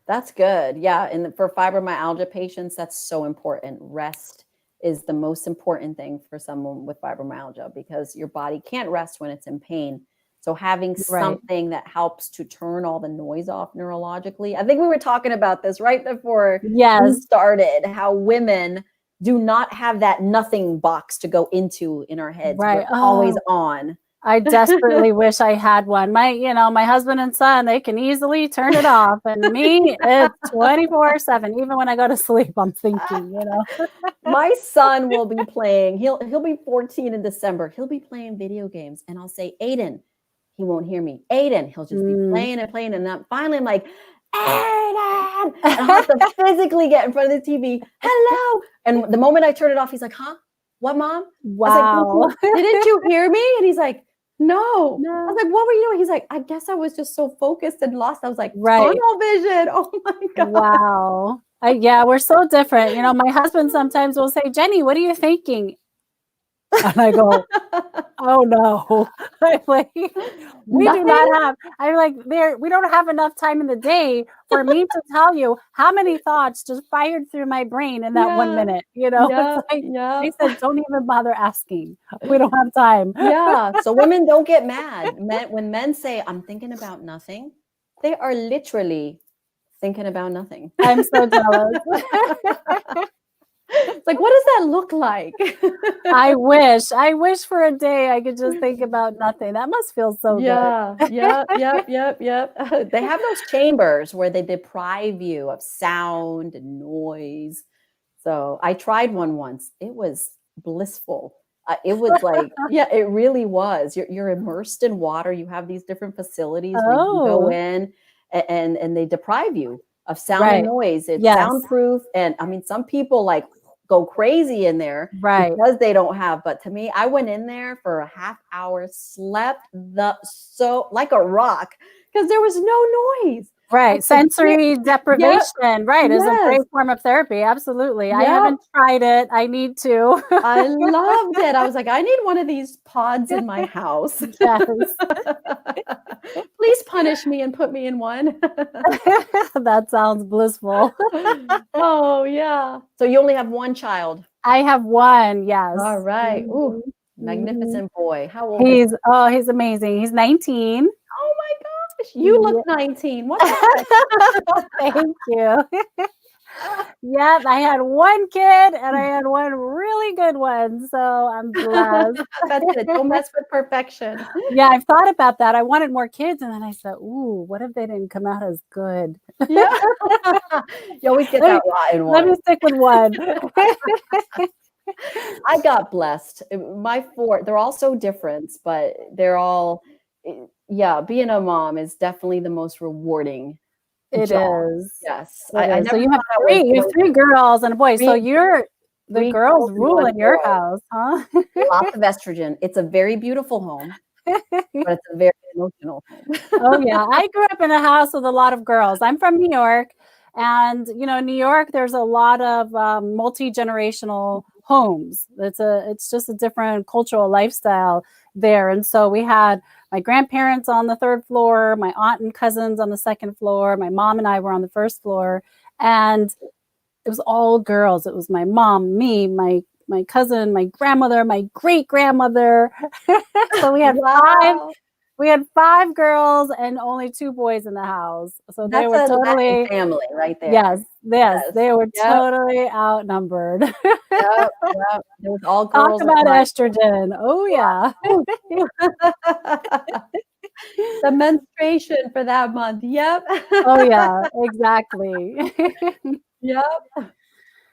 Speaker 2: That's good. Yeah. And for fibromyalgia patients, that's so important. Rest is the most important thing for someone with fibromyalgia, because your body can't rest when it's in pain. So having something that helps to turn all the noise off neurologically. I think we were talking about this right before we started, how women do not have that nothing box to go into in our heads.
Speaker 1: Right.
Speaker 2: We're always on.
Speaker 1: I desperately wish I had one. My husband and son, they can easily turn it off. And me, it's 24/7. Even when I go to sleep, I'm thinking,
Speaker 2: My son will be playing, he'll be 14 in December. He'll be playing video games and I'll say, Aiden, he won't hear me. Aiden, he'll just be playing and playing. And then finally I'm like, Aiden! And I have to physically get in front of the TV. Hello. And the moment I turn it off, he's like, huh? What, Mom?
Speaker 1: Wow.
Speaker 2: I was like, didn't you hear me? And he's like, no. I was like, what were you doing? He's like, I guess I was just so focused and lost. I was like, tunnel vision. Oh my God.
Speaker 1: Wow. We're so different. My husband sometimes will say, Jenny, what are you thinking? And I go, oh no. We don't have enough time in the day for me to tell you how many thoughts just fired through my brain in that 1 minute. They said, don't even bother asking. We don't have time.
Speaker 2: Yeah. So women, don't get mad. When men say, I'm thinking about nothing, they are literally thinking about nothing.
Speaker 1: I'm so jealous.
Speaker 2: It's like, what does that look like?
Speaker 1: I wish for a day I could just think about nothing. That must feel so good.
Speaker 2: Yep. They have those chambers where they deprive you of sound and noise. So I tried one once. It was blissful. It was like, it really was. You're immersed in water. You have these different facilities where you can go in and they deprive you of sound and noise. It's soundproof. And I mean, some people like go crazy in there because they don't have, but to me, I went in there for a half hour, slept like a rock, because there was no noise.
Speaker 1: Right. Sensory deprivation. Right. Is a great form of therapy. Absolutely. I haven't tried it. I need to.
Speaker 2: I loved it. I was like, I need one of these pods in my house.
Speaker 1: Yes.
Speaker 2: Please punish me and put me in one.
Speaker 1: That sounds blissful.
Speaker 2: Oh, yeah. So you only have one child?
Speaker 1: I have one. Yes.
Speaker 2: All right. Ooh, magnificent boy. How old
Speaker 1: is he? He's amazing. He's 19.
Speaker 2: Oh my gosh. You look 19. What the heck?
Speaker 1: Thank you. Yep, I had one kid and I had one really good one, so I'm blessed.
Speaker 2: That's it. Don't mess with perfection.
Speaker 1: Yeah, I've thought about that. I wanted more kids, and then I said, "Ooh, what if they didn't come out as good?"
Speaker 2: Yeah. You always get that rotten one.
Speaker 1: Let me stick with one.
Speaker 2: I got blessed. My four, they're all so different, but they're all, being a mom is definitely the most rewarding.
Speaker 1: It is.
Speaker 2: Yes.
Speaker 1: So you have three girls and a boy. So you're the girls rule in your house, huh?
Speaker 2: Lots of estrogen. It's a very beautiful home, but it's a very emotional home.
Speaker 1: Oh yeah. I grew up in a house with a lot of girls. I'm from New York, and New York, there's a lot of multi-generational homes. It's just a different cultural lifestyle there. And so we had my grandparents on the third floor, my aunt and cousins on the second floor, my mom and I were on the first floor, and it was all girls. It was my mom, me, my cousin, my grandmother, my great grandmother. So we had We had 5 girls and only 2 boys in the house. So they
Speaker 2: That's
Speaker 1: were
Speaker 2: a
Speaker 1: totally,
Speaker 2: Latin family right there.
Speaker 1: yes,
Speaker 2: Yes.
Speaker 1: they were
Speaker 2: Yep.
Speaker 1: totally outnumbered.
Speaker 2: Yep. It was all
Speaker 1: Talk
Speaker 2: girls.
Speaker 1: about estrogen. Oh, yeah.
Speaker 2: The menstruation for that month. Yep.
Speaker 1: Oh, yeah, exactly.
Speaker 2: Yep.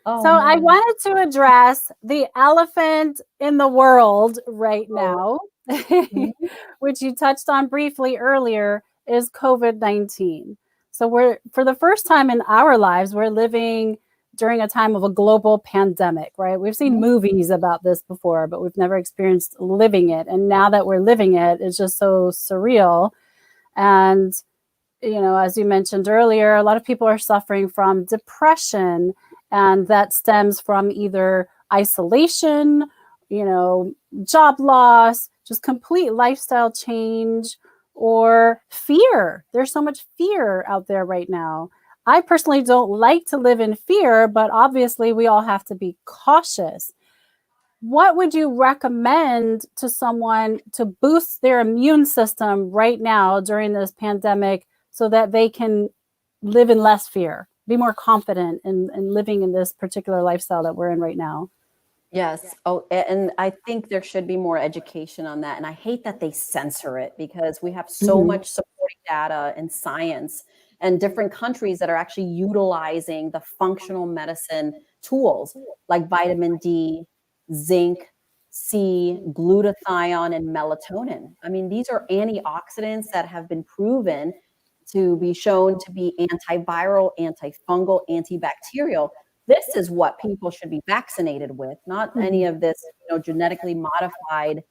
Speaker 2: Oh,
Speaker 1: So I
Speaker 2: man.
Speaker 1: wanted to address the elephant in the world right now,
Speaker 2: Mhm.
Speaker 1: which you touched on briefly earlier, is COVID-19. So we're, for the first time in our lives, we're living during a time of a global pandemic, right? We've seen movies about this before, but we've never experienced living it. And now that we're living it, it's just so surreal. And, as you mentioned earlier, a lot of people are suffering from depression, and that stems from either isolation, job loss, just complete lifestyle change, or fear. There's so much fear out there right now. I personally don't like to live in fear, but obviously we all have to be cautious. What would you recommend to someone to boost their immune system right now during this pandemic so that they can live in less fear, be more confident in living in this particular lifestyle that we're in right now?
Speaker 2: Yes. Oh, and I think there should be more education on that. And I hate that they censor it because we have so much supporting data and science and different countries that are actually utilizing the functional medicine tools like vitamin D, zinc, C, glutathione, and melatonin. I mean, these are antioxidants that have been proven to be shown to be antiviral, antifungal, antibacterial. This is what people should be vaccinated with, not any of this, genetically modified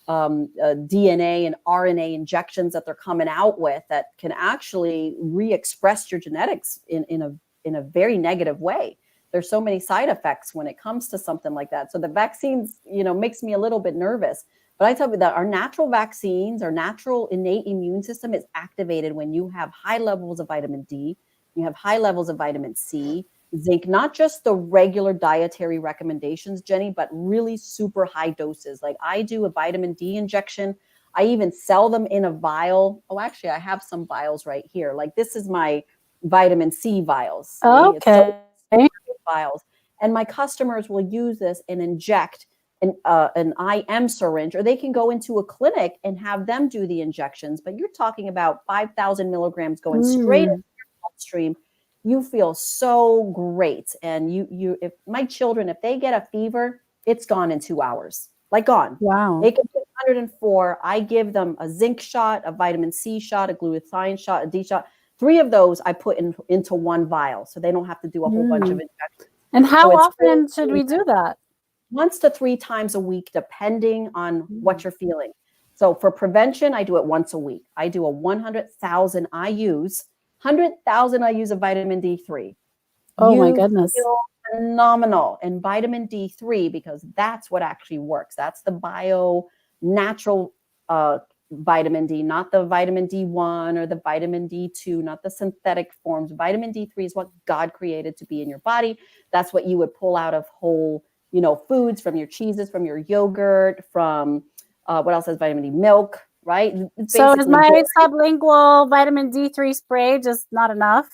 Speaker 2: DNA and RNA injections that they're coming out with that can actually re-express your genetics in a very negative way. There's so many side effects when it comes to something like that. So the vaccines, makes me a little bit nervous. But I tell you that our natural vaccines, our natural innate immune system is activated when you have high levels of vitamin D, you have high levels of vitamin C, zinc, not just the regular dietary recommendations, Jenny, but really super high doses. Like I do a vitamin D injection. I even sell them in a vial. Oh, actually, I have some vials right here. Like this is my vitamin C vials. See?
Speaker 1: Okay.
Speaker 2: It's so vials. And my customers will use this and inject an IM syringe, or they can go into a clinic and have them do the injections. But you're talking about 5,000 milligrams going straight into your bloodstream. You feel so great. And if my children, if they get a fever, it's gone in 2 hours, like gone.
Speaker 1: Wow.
Speaker 2: They can get 104. I give them a zinc shot, a vitamin C shot, a glutathione shot, a D shot. 3 of those I put into one vial, so they don't have to do a whole bunch of injections.
Speaker 1: And how
Speaker 2: So
Speaker 1: often should we do that?
Speaker 2: 1 to 3 times a week, depending on what you're feeling. So for prevention, I do it once a week. I do a 100,000 IUs. 100,000 IUs of vitamin D3.
Speaker 1: Oh my goodness.
Speaker 2: Feel phenomenal. And vitamin D3, because that's what actually works. That's the natural vitamin D, not the vitamin D1 or the vitamin D2, not the synthetic forms. Vitamin D3 is what God created to be in your body. That's what you would pull out of whole, foods, from your cheeses, from your yogurt, from what else has vitamin D? Milk. Right?
Speaker 1: So is my sublingual vitamin D3 spray just not enough?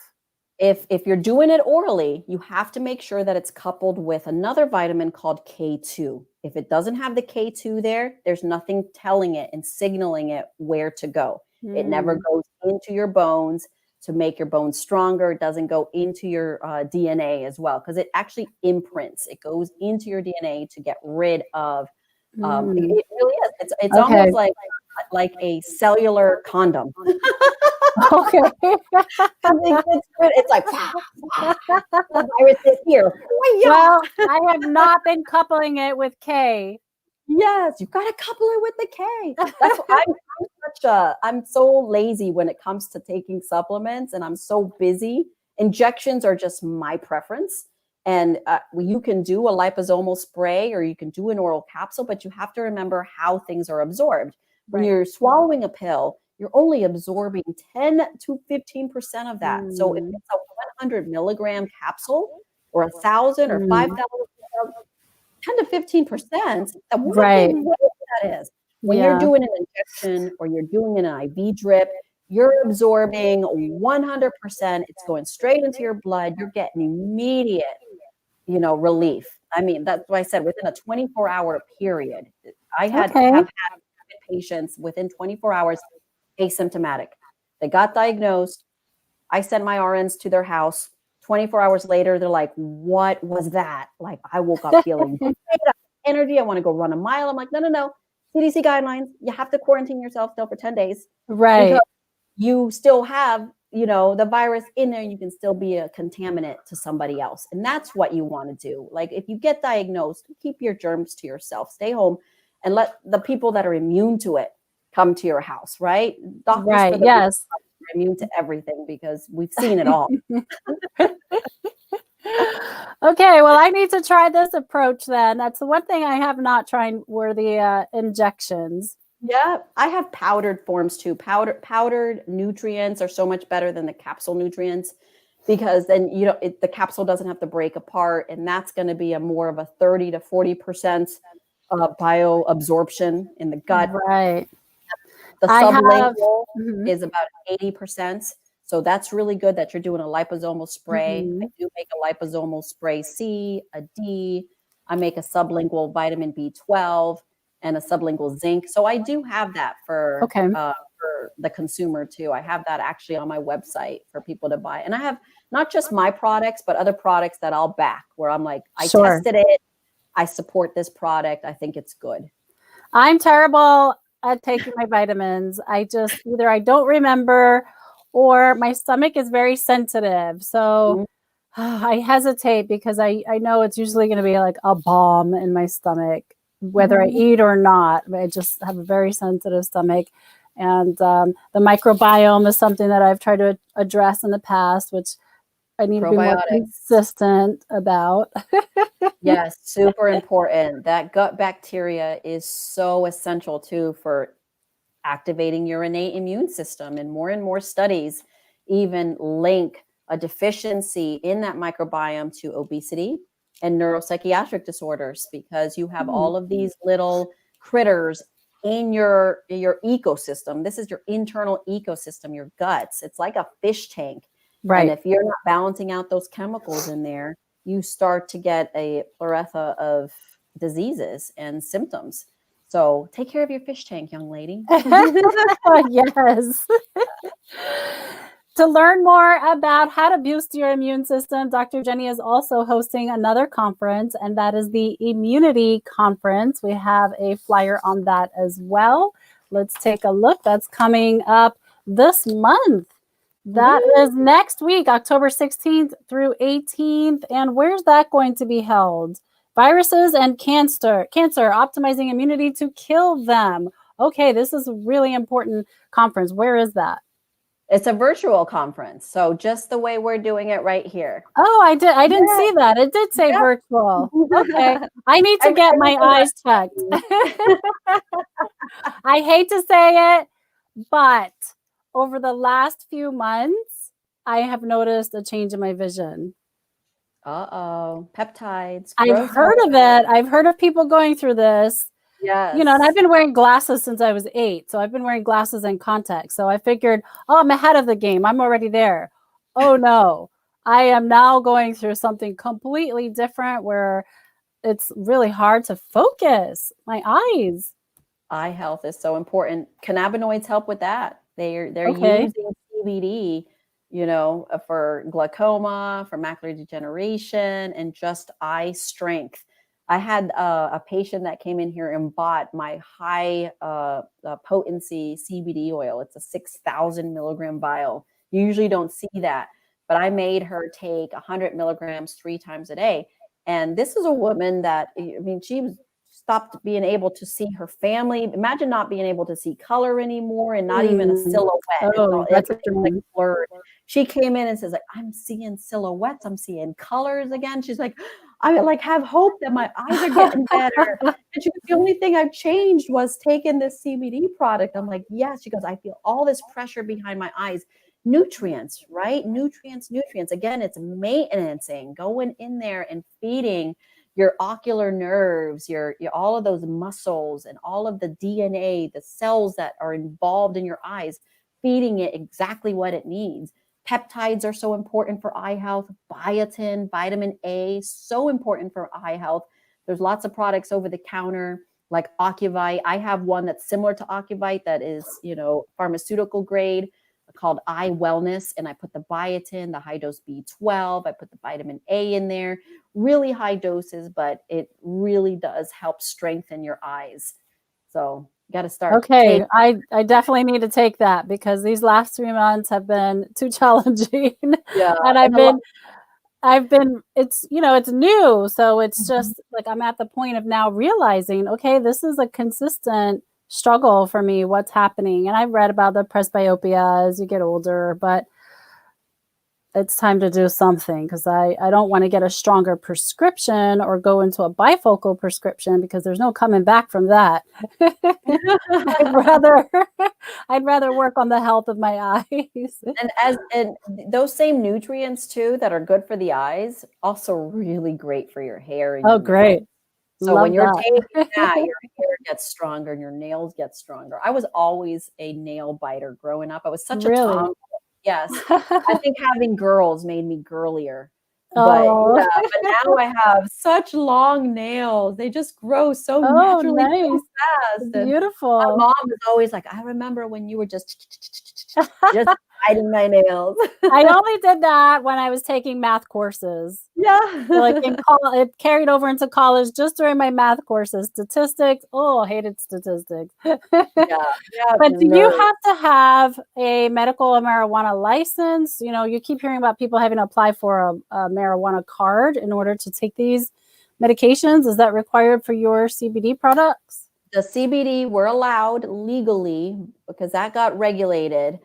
Speaker 2: If you're doing it orally, you have to make sure that it's coupled with another vitamin called K2. If it doesn't have the K2 there, there's nothing telling it and signaling it where to go. It never goes into your bones to make your bones stronger. It doesn't go into your DNA as well, because it actually imprints. It goes into your DNA to get rid of. It really is. It's almost like a cellular condom.
Speaker 1: Okay.
Speaker 2: It's like the virus is here.
Speaker 1: Well, I have not been coupling it with K.
Speaker 2: Yes, you got to couple it with the K. That's what I'm so lazy when it comes to taking supplements, and I'm so busy. Injections are just my preference. And you can do a liposomal spray or you can do an oral capsule, but you have to remember how things are absorbed. When you're swallowing a pill, you're only absorbing 10 to 15% of that. So if it's a 100 milligram capsule or 1,000 or 5,000, 10 to 15%, that is. When you're doing an injection or you're doing an IV drip, you're absorbing 100%. It's going straight into your blood. You're getting immediate, relief. I mean, that's why I said within a 24-hour period. I have had patients within 24 hours asymptomatic. They got diagnosed. I sent my RNs to their house. 24 hours later, they're like, what was that? Like, I woke up feeling great, energy. I want to go run a mile. I'm like, no. CDC guidelines. You have to quarantine yourself still for 10 days.
Speaker 1: Right.
Speaker 2: Because you still have, the virus in there. You can still be a contaminant to somebody else. And that's what you want to do. Like, if you get diagnosed, keep your germs to yourself. Stay home and let the people that are immune to it come to your house, right? Doctors
Speaker 1: right. Yes.
Speaker 2: Are immune to everything because we've seen it all.
Speaker 1: Okay, well, I need to try this approach then. That's the one thing I have not tried were the injections.
Speaker 2: Yeah, I have powdered forms too. Powdered nutrients are so much better than the capsule nutrients because then the capsule doesn't have to break apart, and that's going to be a more of a 30 to 40% bioabsorption in the gut.
Speaker 1: Right.
Speaker 2: The sublingual is about 80%. So that's really good that you're doing a liposomal spray. I do make a liposomal spray C, a D. I make a sublingual vitamin B12 and a sublingual zinc. So I do have that for the consumer too. I have that actually on my website for people to buy. And I have not just my products, but other products that I'll back where I'm like, I tested it. I support this product. I think it's good.
Speaker 1: I'm terrible at taking my vitamins. I just either I don't remember or my stomach is very sensitive. So I hesitate because I know it's usually going to be like a bomb in my stomach, whether I eat or not. I just have a very sensitive stomach. And the microbiome is something that I've tried to address in the past, which I need to be more consistent about.
Speaker 2: Yes, super important. That gut bacteria is so essential too for activating your innate immune system, and more studies even link a deficiency in that microbiome to obesity and neuropsychiatric disorders because you have all of these little critters in your ecosystem. This is your internal ecosystem, your guts. It's like a fish tank.
Speaker 1: Right.
Speaker 2: And if you're not balancing out those chemicals in there, you start to get a plethora of diseases and symptoms. So take care of your fish tank, young lady.
Speaker 1: Yes. To learn more about how to boost your immune system, Dr. Jenny is also hosting another conference, and that is the Immunity Conference. We have a flyer on that as well. Let's take a look. That's coming up this month. That is next week, October 16th through 18th. And where's that going to be held? Viruses and cancer, optimizing immunity to kill them. Okay, this is a really important conference. Where is that?
Speaker 2: It's a virtual conference. So just the way we're doing it right here.
Speaker 1: Oh, I didn't see that. It did say virtual. Okay. I need to get my eyes checked. I hate to say it, but over the last few months, I have noticed a change in my vision.
Speaker 2: Peptides.
Speaker 1: I've heard of it. I've heard of people going through this.
Speaker 2: Yes.
Speaker 1: And I've been wearing glasses since I was 8. So I've been wearing glasses and contacts. So I figured, I'm ahead of the game. I'm already there. Oh no, I am now going through something completely different where it's really hard to focus my eyes.
Speaker 2: Eye health is so important. Cannabinoids help with that. They're using CBD, for glaucoma, for macular degeneration, and just eye strength. I had a patient that came in here and bought my high potency CBD oil. It's a 6,000 milligram vial. You usually don't see that, but I made her take 100 milligrams 3 times a day. And this is a woman that, she stopped being able to see her family. Imagine not being able to see color anymore and not even a silhouette.
Speaker 1: Oh, that's
Speaker 2: like blurred. She came in and says, I'm seeing silhouettes. I'm seeing colors again. She's like, I have hope that my eyes are getting better. And she goes, the only thing I've changed was taking this CBD product. I'm like, yes. She goes, I feel all this pressure behind my eyes. Nutrients, right? Nutrients. Again, it's maintenancing, going in there and feeding your ocular nerves, your all of those muscles and all of the DNA, the cells that are involved in your eyes, feeding it exactly what it needs. Peptides are so important for eye health. Biotin, vitamin A, so important for eye health. There's lots of products over the counter like ageVital. I have one that's similar to ageVital that is, pharmaceutical grade, called Eye Wellness. And I put the biotin, the high dose B12. I put the vitamin A in there, really high doses, but it really does help strengthen your eyes. So you got to start.
Speaker 1: Okay. I definitely need to take that because these last 3 months have been too challenging.
Speaker 2: Yeah.
Speaker 1: And it's new. So it's just like, I'm at the point of now realizing, okay, this is a consistent struggle for me. What's happening? And I've read about the presbyopia as you get older, but it's time to do something because I don't want to get a stronger prescription or go into a bifocal prescription because there's no coming back from that. I'd rather work on the health of my eyes.
Speaker 2: And those same nutrients too that are good for the eyes, also really great for your hair. And your
Speaker 1: great.
Speaker 2: nails. So
Speaker 1: Love
Speaker 2: when you're
Speaker 1: that.
Speaker 2: taking that, your hair gets stronger and your nails get stronger. I was always a nail biter growing up. I was such a tomboy. Yes. I think having girls made me girlier. But now I have such long nails. They just grow so naturally so fast.
Speaker 1: Beautiful.
Speaker 2: My mom was always like, I remember when you were just biting my nails.
Speaker 1: I only did that when I was taking math courses.
Speaker 2: Yeah.
Speaker 1: So like it carried over into college just during my math courses. Statistics. Oh, I hated statistics. But do you have to have a medical marijuana license? You keep hearing about people having to apply for a marijuana card in order to take these medications. Is that required for your CBD products?
Speaker 2: The CBD, we're allowed legally because that got regulated.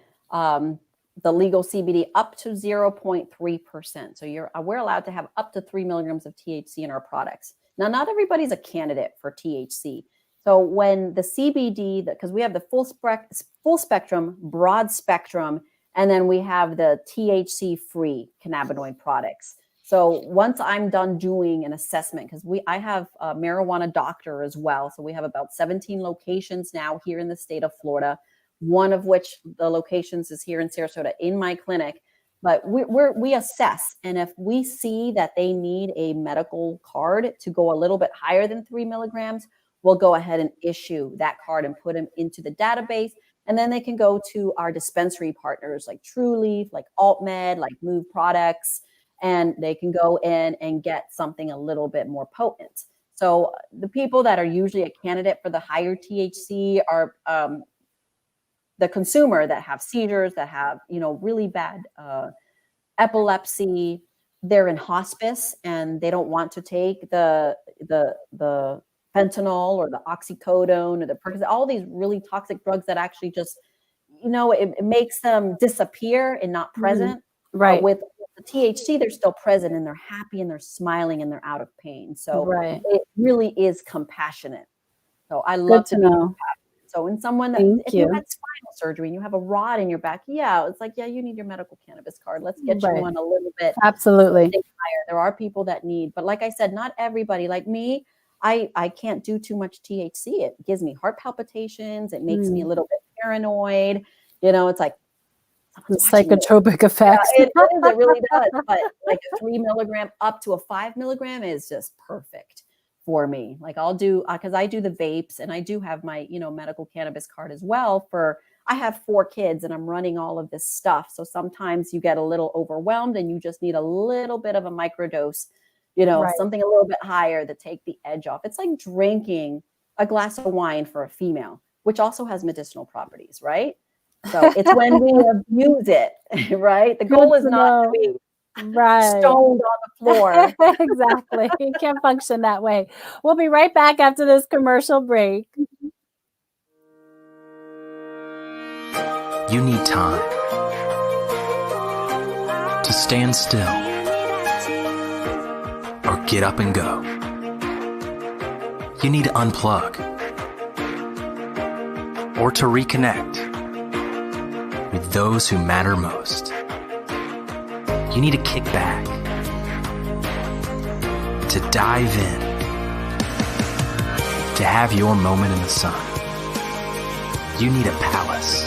Speaker 2: The legal CBD up to 0.3%. So we're allowed to have up to 3 milligrams of THC in our products. Now, not everybody's a candidate for THC. So when the CBD, because we have the full spectrum, broad spectrum, and then we have the THC-free cannabinoid products. So once I'm done doing an assessment, because I have a marijuana doctor as well. So we have about 17 locations now here in the state of Florida. One of which the locations is here in Sarasota in my clinic, but we assess. And if we see that they need a medical card to go a little bit higher than 3 milligrams, we'll go ahead and issue that card and put them into the database. And then they can go to our dispensary partners like TrueLeaf, like AltMed, like Move Products, and they can go in and get something a little bit more potent. So the people that are usually a candidate for the higher THC are the consumer that have seizures, that have, really bad epilepsy. They're in hospice and they don't want to take the fentanyl or the oxycodone or the Percocet, all these really toxic drugs that actually just, it makes them disappear and not present.
Speaker 1: Right.
Speaker 2: With the THC, they're still present and they're happy and they're smiling and they're out of pain. So it really is compassionate. So I love to know. So when someone that if you had spinal surgery and you have a rod in your back, it's like, you need your medical cannabis card. Let's get you on a little bit.
Speaker 1: Absolutely.
Speaker 2: Higher. There are people that need, but like I said, not everybody. Like me, I can't do too much THC. It gives me heart palpitations. It makes me a little bit paranoid. It's like
Speaker 1: psychotropic effects.
Speaker 2: Yeah, it really does. But like a 3 milligram up to a 5 milligram is just perfect for me. Like I'll do, because I do the vapes and I do have my, medical cannabis card as well I have 4 kids and I'm running all of this stuff. So sometimes you get a little overwhelmed and you just need a little bit of a microdose, something a little bit higher to take the edge off. It's like drinking a glass of wine for a female, which also has medicinal properties, right? So it's when we abuse it, right? The goal is not to be stoned on the floor.
Speaker 1: Exactly. You can't function that way. We'll be right back after this commercial break.
Speaker 9: You need time to stand still or get up and go. You need to unplug or to reconnect with those who matter most. You need to kick back, to dive in, to have your moment in the sun. You need a palace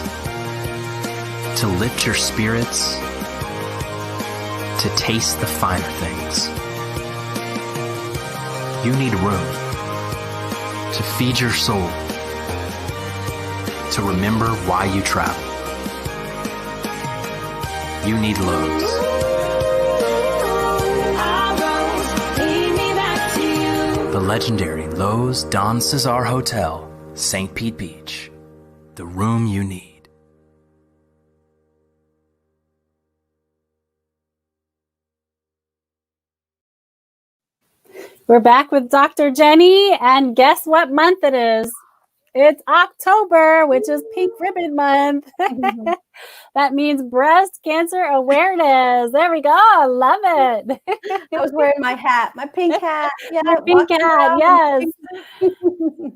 Speaker 9: to lift your spirits, to taste the finer things. You need room to feed your soul, to remember why you travel. You need Lowe's. The legendary Lowe's Don Cesar Hotel, St. Pete Beach. The room you need.
Speaker 1: We're back with Dr. Jenny, and guess what month it is? It's October, which is Pink Ribbon Month. That means Breast Cancer Awareness. There we go. I love it.
Speaker 2: I was wearing my hat, my pink hat. Yeah,
Speaker 1: My pink hat, yes.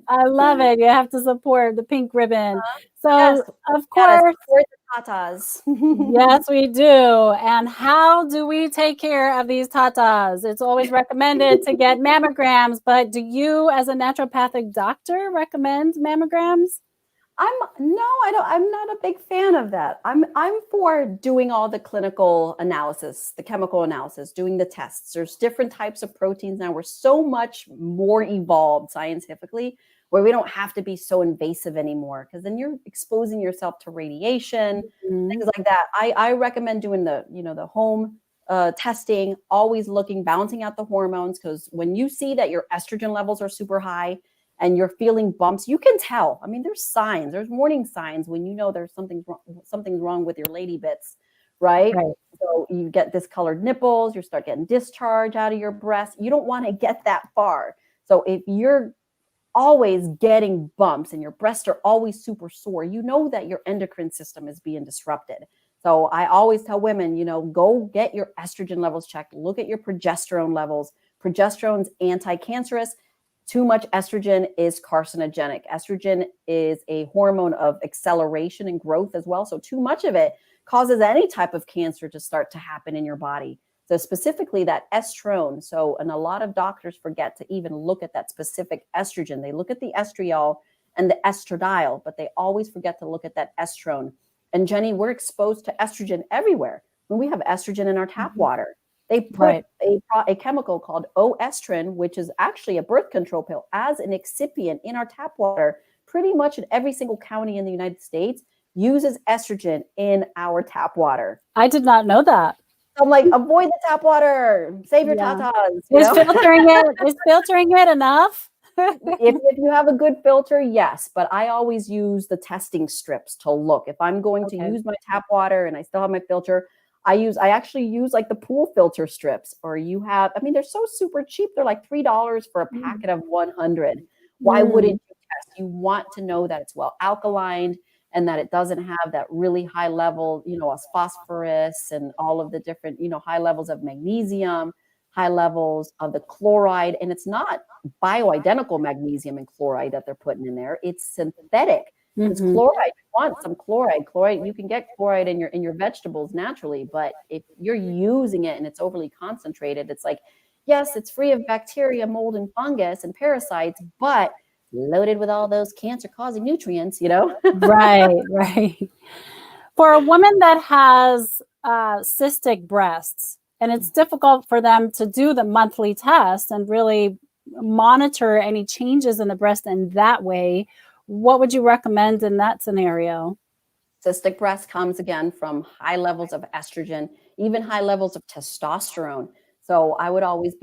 Speaker 1: I love it. You have to support the pink ribbon. So,
Speaker 2: Yes.
Speaker 1: of course,
Speaker 2: Support the tatas.
Speaker 1: yes, we do. And how do we take care of these tatas? It's always recommended to get mammograms, but do you, as a naturopathic doctor, recommend mammograms?
Speaker 2: I'm not a big fan of that. I'm for doing all the clinical analysis, the chemical analysis, doing the tests. There's different types of proteins now. We're so much more evolved scientifically, where we don't have to be so invasive anymore, because then you're exposing yourself to radiation, things like that. I recommend doing the home testing, always looking, balancing out the hormones, because when you see that your estrogen levels are super high and you're feeling bumps, you can tell. I mean, there's signs, there's warning signs when you know there's something's wrong with your lady bits, right? So you get discolored nipples, you start getting discharge out of your breast. You don't want to get that far. So if you're always getting bumps and your breasts are always super sore, you know that your endocrine system is being disrupted. So I always tell women, go get your estrogen levels checked. Look at your progesterone levels. Progesterone's anti-cancerous. Too much estrogen is carcinogenic. Estrogen is a hormone of acceleration and growth as well. So too much of it causes any type of cancer to start to happen in your body. So specifically that estrone. And a lot of doctors forget to even look at that specific estrogen. They look at the estriol and the estradiol, but they always forget to look at that estrone. And Jenny, we're exposed to estrogen everywhere. When we have estrogen in our tap water, they put a chemical called oestrin, which is actually a birth control pill, as an excipient in our tap water. Pretty much in every single county in the United States uses estrogen in our tap water.
Speaker 1: I did not know that.
Speaker 2: I'm like, avoid the tap water. Save your tatas.
Speaker 1: Is filtering it enough?
Speaker 2: if you have a good filter, yes. But I always use the testing strips to look. If I'm going to use my tap water and I still have my filter, I actually use like the pool filter strips. Or they're so super cheap. They're like $3 for a packet of 100. Why wouldn't you test? You want to know that it's well alkalined and that it doesn't have that really high level, as phosphorus and all of the different, high levels of magnesium, high levels of the chloride. And it's not bioidentical magnesium and chloride that they're putting in there. It's synthetic. It's chloride. You want some chloride. Chloride, you can get chloride in your vegetables naturally, but if you're using it and it's overly concentrated, it's like, yes, it's free of bacteria, mold, and fungus and parasites, but loaded with all those cancer-causing nutrients,
Speaker 1: Right. For a woman that has cystic breasts, and it's difficult for them to do the monthly test and really monitor any changes in the breast in that way, what would you recommend in that scenario?
Speaker 2: Cystic breast comes again from high levels of estrogen, even high levels of testosterone. So I would always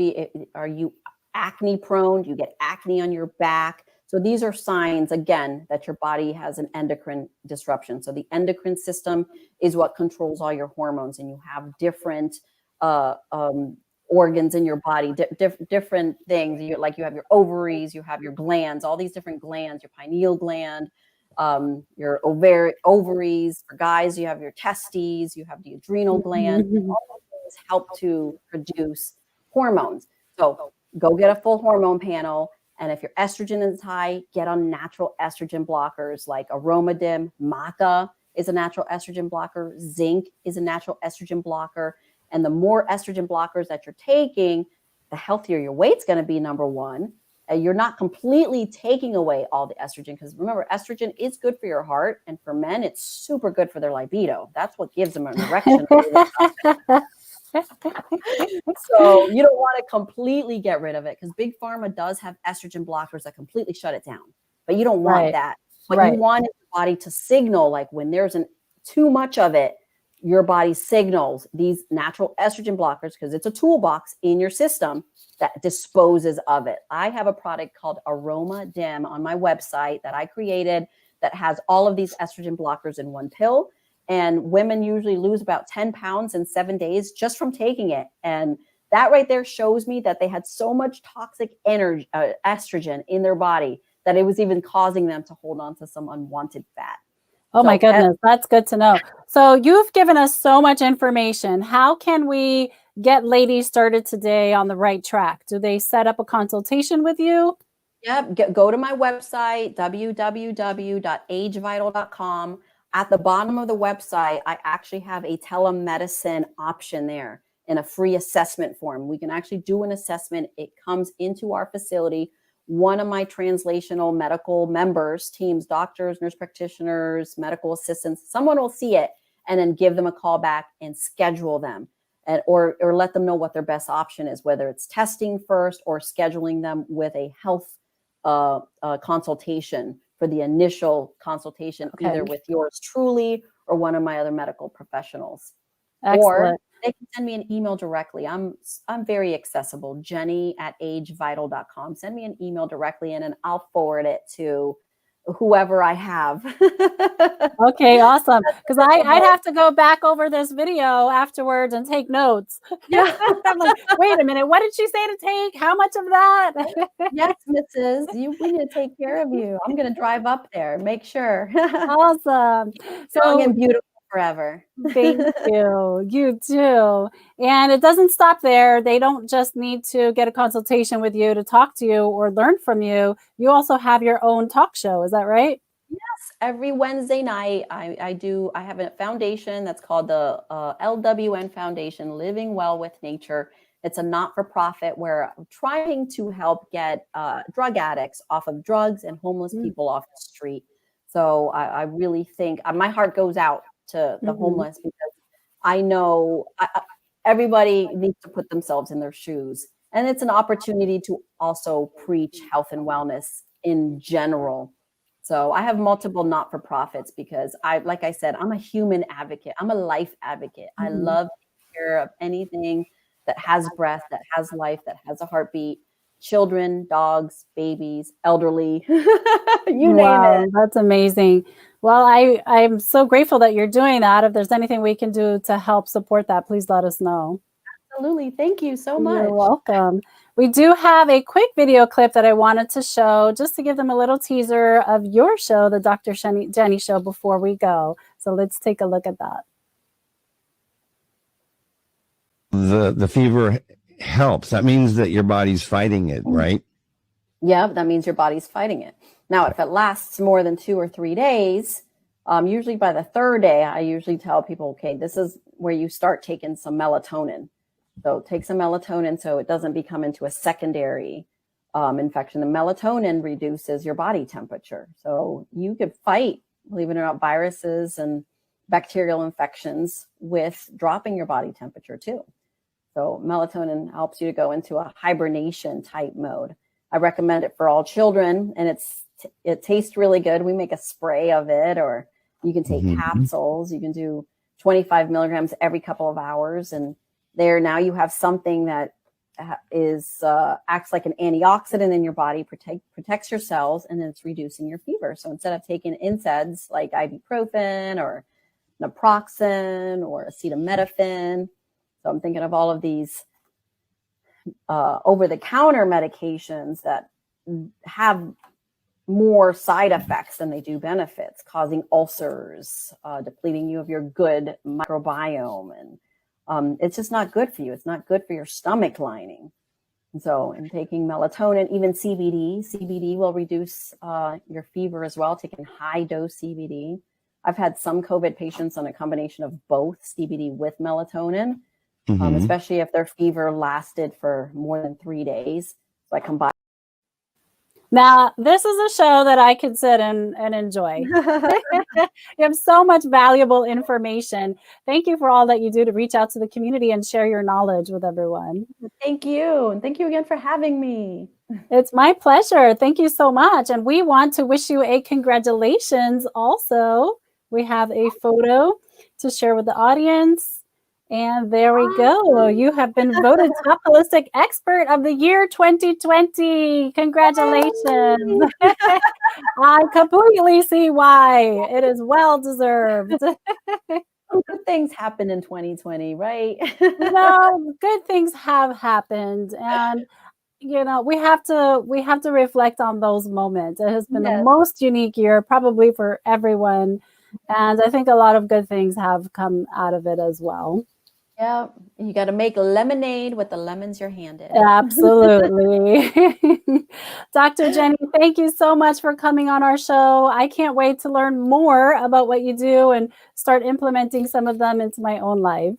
Speaker 2: are you acne prone? Do you get acne on your back? So these are signs, again, that your body has an endocrine disruption. So the endocrine system is what controls all your hormones, and you have different organs in your body, different things. You have your ovaries, you have your glands, all these different glands, your pineal gland, your ovaries. For guys, you have your testes, you have the adrenal gland. All of these help to produce hormones. So go get a full hormone panel. And if your estrogen is high, get on natural estrogen blockers like Aromadim. Maca is a natural estrogen blocker. Zinc is a natural estrogen blocker. And the more estrogen blockers that you're taking, the healthier your weight's going to be, number one. You're not completely taking away all the estrogen, because remember, estrogen is good for your heart, and for men, it's super good for their libido. That's what gives them an erection. So you don't want to completely get rid of it, because Big Pharma does have estrogen blockers that completely shut it down. But you don't want that. What you want is the body to signal, like when there's too much of it, your body signals these natural estrogen blockers, because it's a toolbox in your system that disposes of it. I have a product called Aroma Dim on my website that I created that has all of these estrogen blockers in one pill. And women usually lose about 10 pounds in 7 days just from taking it. And that right there shows me that they had so much toxic energy, estrogen in their body, that it was even causing them to hold on to some unwanted fat.
Speaker 1: Oh my goodness, that's good to know. So you've given us so much information. How can we get ladies started today on the right track? Do they set up a consultation with you?
Speaker 2: Yep. Go to my website, www.agevital.com. At the bottom of the website, I actually have a telemedicine option there in a free assessment form. We can actually do an assessment. It comes into our facility. One of my translational medical members, teams, doctors, nurse practitioners, medical assistants, someone will see it and then give them a call back and schedule them, or let them know what their best option is, whether it's testing first or scheduling them with a health consultation for the initial consultation, either with yours truly or one of my other medical professionals.
Speaker 1: Excellent.
Speaker 2: Or they can send me an email directly. I'm very accessible, Jenny@agevital.com. Send me an email directly and I'll forward it to whoever I have.
Speaker 1: Okay, awesome. Because I'd have to go back over this video afterwards and take notes.
Speaker 2: Yeah.
Speaker 1: I'm like, wait a minute, what did she say to take? How much of that?
Speaker 2: Yes, Mrs. We need to take care of you. I'm going to drive up there, make sure.
Speaker 1: Awesome.
Speaker 2: Strong and beautiful forever.
Speaker 1: Thank you. You too. And it doesn't stop there. They don't just need to get a consultation with you to talk to you or learn from you. You also have your own talk show. Is that right?
Speaker 2: Yes. Every Wednesday night, I have a foundation that's called the LWN Foundation, Living Well with Nature. It's a not-for-profit where I'm trying to help get drug addicts off of drugs and homeless people off the street. So I really think my heart goes out to the homeless, because I know everybody needs to put themselves in their shoes. And it's an opportunity to also preach health and wellness in general. So I have multiple not-for-profits because like I said, I'm a human advocate. I'm a life advocate. I love taking care of anything that has breath, that has life, that has a heartbeat. Children, dogs, babies, elderly, you name it.
Speaker 1: That's amazing. Well, I'm so grateful that you're doing that. If there's anything we can do to help support that, please let us know.
Speaker 2: Absolutely. Thank you so much.
Speaker 1: You're welcome. We do have a quick video clip that I wanted to show just to give them a little teaser of your show, the Dr. Jenny Show, before we go. So let's take a look at that.
Speaker 10: The fever helps. That means that your body's fighting it, right?
Speaker 2: Yeah, that means your body's fighting it. Now, if it lasts more than 2 or 3 days, usually by the third day, I usually tell people, okay, this is where you start taking some melatonin. So take some melatonin so it doesn't become into a secondary infection. The melatonin reduces your body temperature. So you could fight, believe it or not, viruses and bacterial infections with dropping your body temperature too. So melatonin helps you to go into a hibernation type mode. I recommend it for all children, and it tastes really good. We make a spray of it, or you can take capsules. You can do 25 milligrams every couple of hours, and now you have something that acts like an antioxidant in your body, protects your cells, and then it's reducing your fever. So instead of taking NSAIDs like ibuprofen or naproxen or acetaminophen, so I'm thinking of all of these over-the-counter medications that have more side effects than they do benefits, causing ulcers, depleting you of your good microbiome. And it's just not good for you. It's not good for your stomach lining. And so in taking melatonin, even CBD will reduce your fever as well, taking high-dose CBD. I've had some COVID patients on a combination of both CBD with melatonin, especially if their fever lasted for more than 3 days. So I combine.
Speaker 1: Now, this is a show that I could sit and enjoy. You have so much valuable information. Thank you for all that you do to reach out to the community and share your knowledge with everyone.
Speaker 2: Thank you. And thank you again for having me.
Speaker 1: It's my pleasure. Thank you so much. And we want to wish you a congratulations also. We have a photo to share with the audience. And there we go. You have been voted Top Holistic Expert of the Year 2020. Congratulations. I completely see why. It is well deserved.
Speaker 2: Good things happen in 2020, right?
Speaker 1: No, good things have happened. And you know, we have to reflect on those moments. It has been the most unique year probably for everyone. And I think a lot of good things have come out of it as well.
Speaker 2: Yeah, you got to make lemonade with the lemons you're handed.
Speaker 1: Absolutely. Dr. Jenny, thank you so much for coming on our show. I can't wait to learn more about what you do and start implementing some of them into my own life.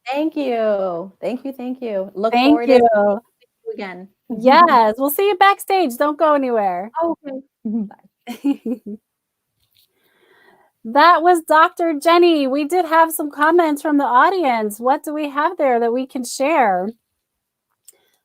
Speaker 2: Thank you. Thank you. Thank you. Look
Speaker 1: Thank
Speaker 2: forward
Speaker 1: you.
Speaker 2: to seeing you again.
Speaker 1: Yes, we'll see you backstage. Don't go anywhere.
Speaker 2: Okay. Bye.
Speaker 1: That was Dr. Jenny. We did have some comments from the audience. What do we have there that we can share?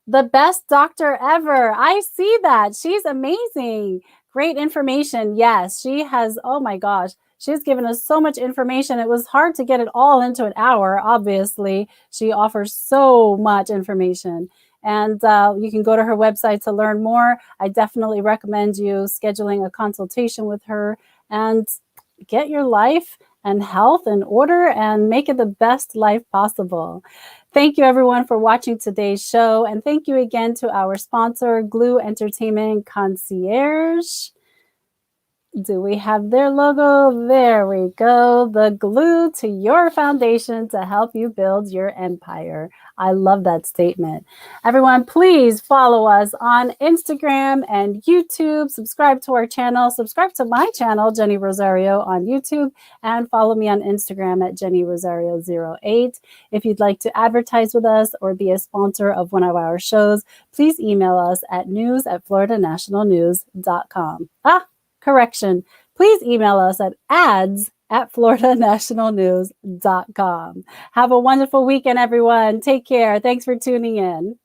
Speaker 1: The best doctor ever. I see that. She's amazing. Great information. Yes, she has. Oh my gosh. She's given us so much information. It was hard to get it all into an hour. Obviously, she offers so much information. And you can go to her website to learn more. I definitely recommend you scheduling a consultation with her and get your life and health in order and make it the best life possible. Thank you, everyone, for watching today's show. And thank you again to our sponsor, Glue Entertainment Concierge. Do we have their logo? There we go. The glue to your foundation to help you build your empire. I love that statement. Everyone, please follow us on Instagram and YouTube. Subscribe to our channel. Subscribe to my channel, Jenny Rosario, on YouTube. And follow me on Instagram at Jenny Rosario08. If you'd like to advertise with us or be a sponsor of one of our shows, please email us at news@floridanationalnews.com. Correction. Please email us at ads@floridanationalnews.com. Have a wonderful weekend, everyone. Take care. Thanks for tuning in.